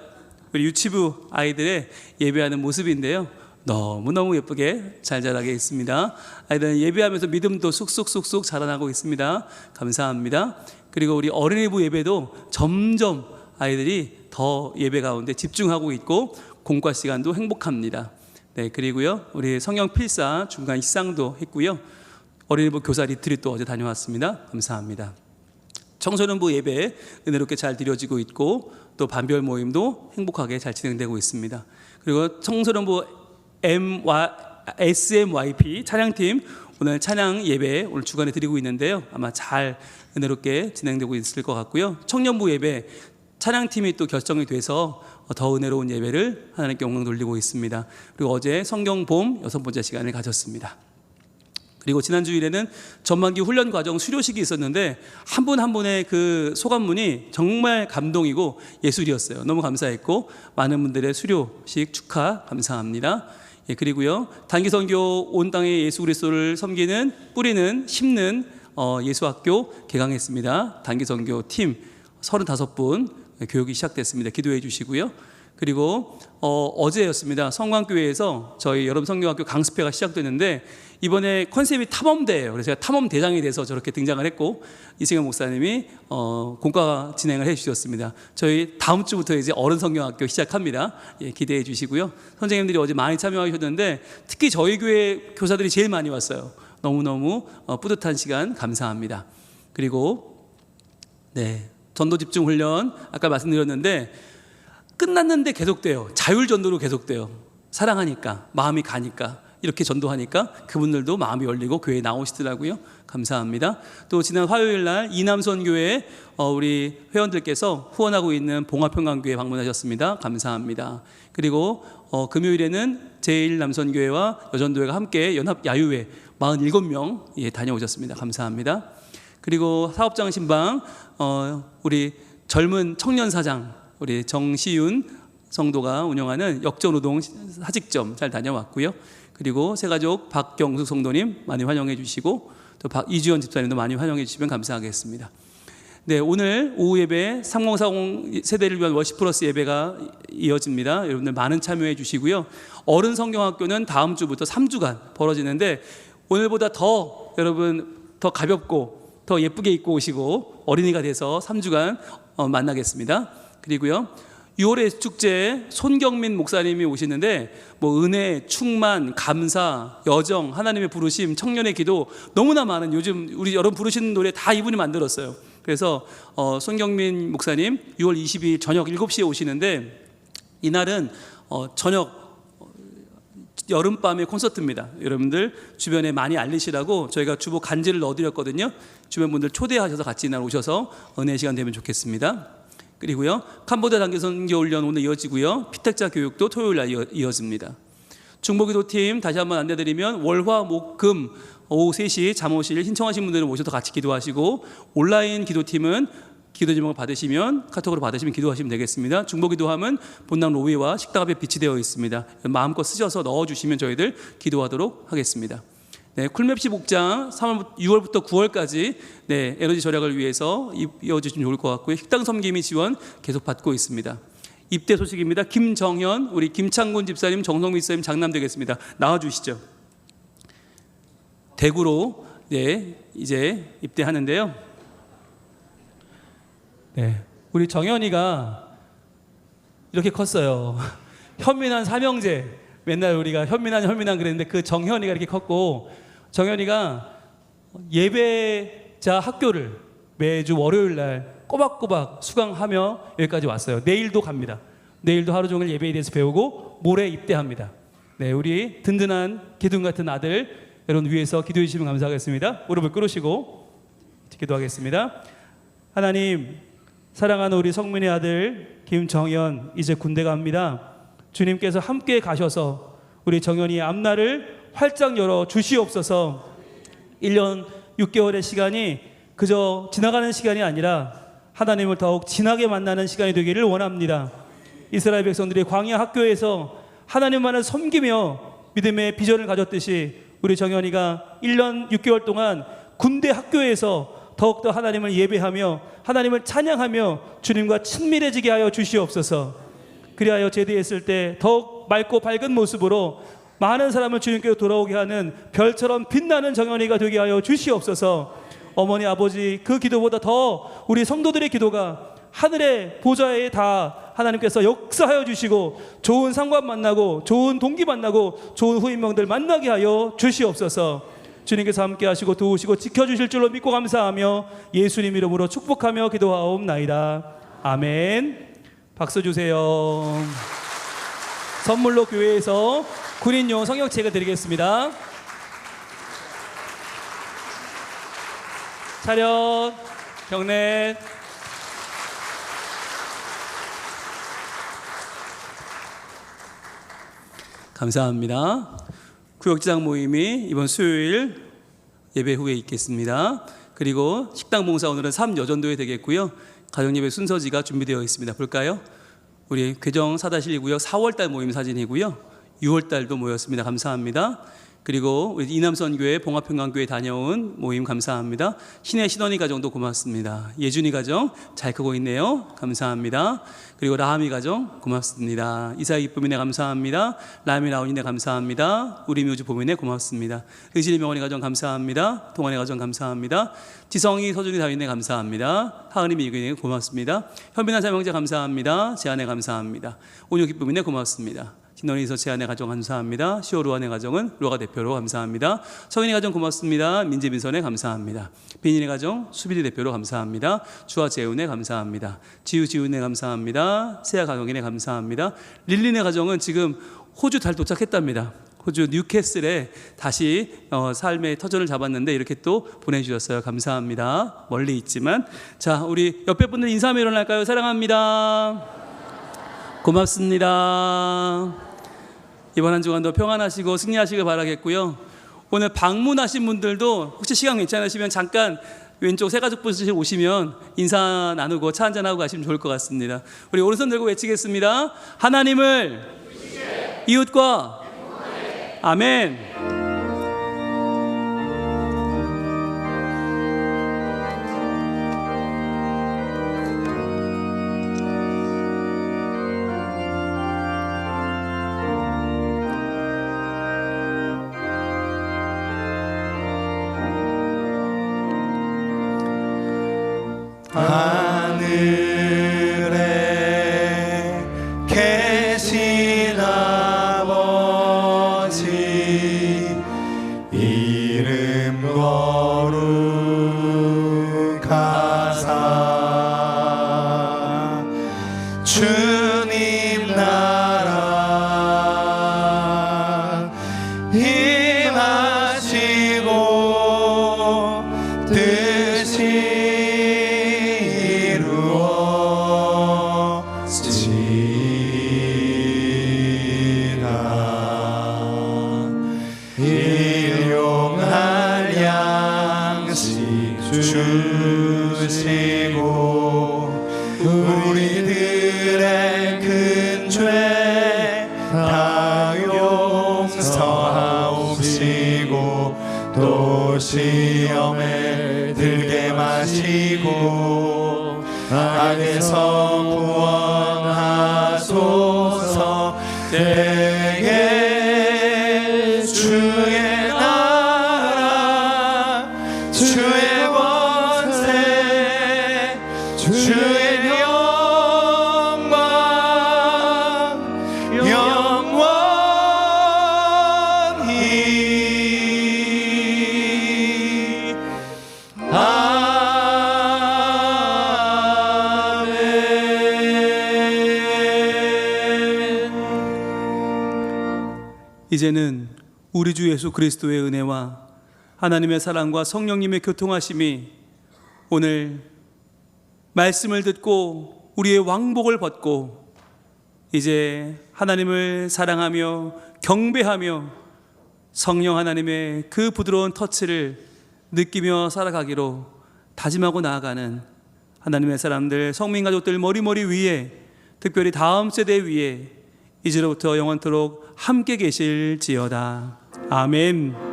우리 유치부 아이들의 예배하는 모습인데요. 너무너무 예쁘게 잘 자라게 있습니다. 아이들은 예배하면서 믿음도 쑥쑥쑥쑥 자라나고 있습니다. 감사합니다. 그리고 우리 어린이부 예배도 점점 아이들이 더 예배 가운데 집중하고 있고 공과 시간도 행복합니다. 네, 그리고요 우리 성경 필사 중간 식상도 했고요. 어린이부 교사 리트릿도 어제 다녀왔습니다. 감사합니다. 청소년부 예배 은혜롭게 잘 드려지고 있고 또 반별 모임도 행복하게 잘 진행되고 있습니다. 그리고 청소년부 SMYP 찬양팀 오늘 찬양 예배 오늘 주간에 드리고 있는데요. 아마 잘 은혜롭게 진행되고 있을 것 같고요. 청년부 예배 찬양팀이 또 결정이 돼서 더 은혜로운 예배를 하나님께 영광 돌리고 있습니다. 그리고 어제 성경봄 6번째 시간을 가졌습니다. 그리고 지난 주일에는 전반기 훈련 과정 수료식이 있었는데 한 분 한 분의 그 소감문이 정말 감동이고 예술이었어요. 너무 감사했고 많은 분들의 수료식 축하 감사합니다. 예, 그리고요 단기 선교 온 땅의 예수 그리스도를 섬기는 뿌리는 심는 예수학교 개강했습니다. 단기 선교 팀 35분 교육이 시작됐습니다. 기도해 주시고요. 그리고 어제였습니다. 성광교회에서 저희 여름 성경학교 강습회가 시작됐는데 이번에 컨셉이 탐험대예요. 그래서 제가 탐험대장이 돼서 저렇게 등장을 했고 이승현 목사님이 공과 진행을 해주셨습니다. 저희 다음 주부터 이제 어른 성경학교 시작합니다. 예, 기대해 주시고요. 선생님들이 어제 많이 참여하셨는데 특히 저희 교회 교사들이 제일 많이 왔어요. 너무너무 뿌듯한 시간 감사합니다. 그리고 네 전도집중훈련 아까 말씀드렸는데 끝났는데 계속돼요. 자율전도로 계속돼요. 사랑하니까 마음이 가니까 이렇게 전도하니까 그분들도 마음이 열리고 교회에 나오시더라고요. 감사합니다. 또 지난 화요일 날 이남선 교회 우리 회원들께서 후원하고 있는 봉화평강교회 방문하셨습니다. 감사합니다. 그리고 금요일에는 제1남선교회와 여전도회가 함께 연합 야유회 47명 예, 다녀오셨습니다. 감사합니다. 그리고 사업장 신방 우리 젊은 청년 사장 우리 정시윤 성도가 운영하는 역전우동 사직점 잘 다녀왔고요. 그리고 새가족 박경숙 성도님 많이 환영해 주시고 또 이주연 집사님도 많이 환영해 주시면 감사하겠습니다. 네, 오늘 오후 예배 3040 세대를 위한 워십 플러스 예배가 이어집니다. 여러분들 많은 참여해 주시고요. 어른 성경학교는 다음 주부터 3주간 벌어지는데 오늘보다 더 여러분 더 가볍고 더 예쁘게 입고 오시고 어린이가 돼서 3주간 만나겠습니다. 그리고요 6월의 축제에 손경민 목사님이 오시는데 뭐 은혜, 충만, 감사, 여정, 하나님의 부르심, 청년의 기도 너무나 많은 요즘 우리 여러분 부르시는 노래 다 이분이 만들었어요. 그래서 손경민 목사님 6월 22일 저녁 7시에 오시는데 이날은 저녁 여름밤의 콘서트입니다. 여러분들 주변에 많이 알리시라고 저희가 주보 간지를 넣어드렸거든요. 주변 분들 초대하셔서 같이 이날 오셔서 은혜 시간 되면 좋겠습니다. 그리고요 캄보디아 단기 선교훈련 오늘 이어지고요 피택자 교육도 토요일 날 이어집니다. 중보기도팀 다시 한번 안내드리면 월화 목금 오후 3시 잠옷실 신청하신 분들은 오셔서 같이 기도하시고 온라인 기도팀은 기도 제목을 받으시면 카톡으로 받으시면 기도하시면 되겠습니다. 중보기도함은 본당 로비와 식당 앞에 비치되어 있습니다. 마음껏 쓰셔서 넣어주시면 저희들 기도하도록 하겠습니다. 네, 쿨맵시 목장 6월부터 9월까지 네, 에너지 절약을 위해서 이어주시면 좋을 것 같고요. 식당 섬김이 지원 계속 받고 있습니다. 입대 소식입니다. 김정현, 우리 김창곤 집사님, 정성미 집사님 장남되겠습니다. 나와주시죠. 대구로 네, 이제 입대하는데요. 네, 우리 정현이가 이렇게 컸어요. 현민한 삼형제. 맨날 우리가 현민한 그랬는데 그 정현이가 이렇게 컸고 정현이가 예배자 학교를 매주 월요일 날 꼬박꼬박 수강하며 여기까지 왔어요. 내일도 갑니다. 내일도 하루 종일 예배에 대해서 배우고 모레 입대합니다. 네, 우리 든든한 기둥 같은 아들 여러분 위해서 기도해 주시면 감사하겠습니다. 무릎을 꿇으시고 기도하겠습니다. 하나님 사랑하는 우리 성민의 아들 김정현 이제 군대 갑니다. 주님께서 함께 가셔서 우리 정현이의 앞날을 활짝 열어 주시옵소서. 1년 6개월의 시간이 그저 지나가는 시간이 아니라 하나님을 더욱 진하게 만나는 시간이 되기를 원합니다. 이스라엘 백성들이 광야 학교에서 하나님만을 섬기며 믿음의 비전을 가졌듯이 우리 정현이가 1년 6개월 동안 군대 학교에서 더욱더 하나님을 예배하며 하나님을 찬양하며 주님과 친밀해지게 하여 주시옵소서. 그리하여 제대했을 때 더욱 맑고 밝은 모습으로 많은 사람을 주님께로 돌아오게 하는 별처럼 빛나는 정현이가 되게 하여 주시옵소서. 어머니 아버지, 그 기도보다 더 우리 성도들의 기도가 하늘의 보좌에 다 하나님께서 역사하여 주시고 좋은 상관 만나고 좋은 동기 만나고 좋은 후임명들 만나게 하여 주시옵소서. 주님께서 함께 하시고 도우시고 지켜주실 줄로 믿고 감사하며 예수님 이름으로 축복하며 기도하옵나이다. 아멘. 박수 주세요. 선물로 교회에서 군인용 성경책을 드리겠습니다. 차렷, 경례. 감사합니다. 구역지장 모임이 이번 수요일 예배 후에 있겠습니다. 그리고 식당 봉사 오늘은 3여전도에 되겠고요. 가정예배 순서지가 준비되어 있습니다. 볼까요? 우리 괴정 4-1구역 4월달 모임 사진이고요. 6월달도 모였습니다. 감사합니다. 그리고 우리 이남선교회 봉합평강교회 다녀온 모임 감사합니다. 신의 신원이 가정도 고맙습니다. 예준이 가정 잘 크고 있네요. 감사합니다. 그리고 라하미 가정 고맙습니다. 이사의 기쁨이네 감사합니다. 라미 라온이네 감사합니다. 우리 묘주 보미네 고맙습니다. 의진이 명원이 가정 감사합니다. 동안의 가정 감사합니다. 지성이 서준이 다윈네 감사합니다. 하은이 미규네 고맙습니다. 현빈한 사명자 감사합니다. 제안에 감사합니다. 온유 기쁨이네 고맙습니다. 진원이서 제안의 가정 감사합니다. 시오루안의 가정은 로가 대표로 감사합니다. 성인의 가정 고맙습니다. 민재민선의 감사합니다. 빈인의 가정 수빈이 대표로 감사합니다. 주아 재훈의 감사합니다. 지우지훈의 감사합니다. 세아 가정인의 감사합니다. 릴린의 가정은 지금 호주 잘 도착했답니다. 호주 뉴캐슬에 다시 삶의 터전을 잡았는데 이렇게 또 보내주셨어요. 감사합니다. 멀리 있지만. 자, 우리 옆에 분들 인사하며 일어날까요? 사랑합니다. 고맙습니다. 이번 한 주간도 평안하시고 승리하시길 바라겠고요. 오늘 방문하신 분들도 혹시 시간 괜찮으시면 잠깐 왼쪽 새가족분들 오시면 인사 나누고 차 한잔하고 가시면 좋을 것 같습니다. 우리 오른손 들고 외치겠습니다. 하나님을 이웃과 아멘. 하늘에 계신 아버지 이름 거룩하사 주님 나라 임하시고 뜻이 일용할 양식 주시고 우리들의 큰 죄 다 용서하옵시고 또 시험에 들게 마시고 악에서 구원하소서. 대개 주의 나라 주의 권세 주의 영광 영원히 이제는 우리 주 예수 그리스도의 은혜와 하나님의 사랑과 성령님의 교통하심이 오늘 말씀을 듣고 우리의 왕복을 벗고 이제 하나님을 사랑하며 경배하며 성령 하나님의 그 부드러운 터치를 느끼며 살아가기로 다짐하고 나아가는 하나님의 사람들, 성민 가족들 머리머리 위에, 특별히 다음 세대 위에 이제로부터 영원토록 함께 계실지어다. 아멘.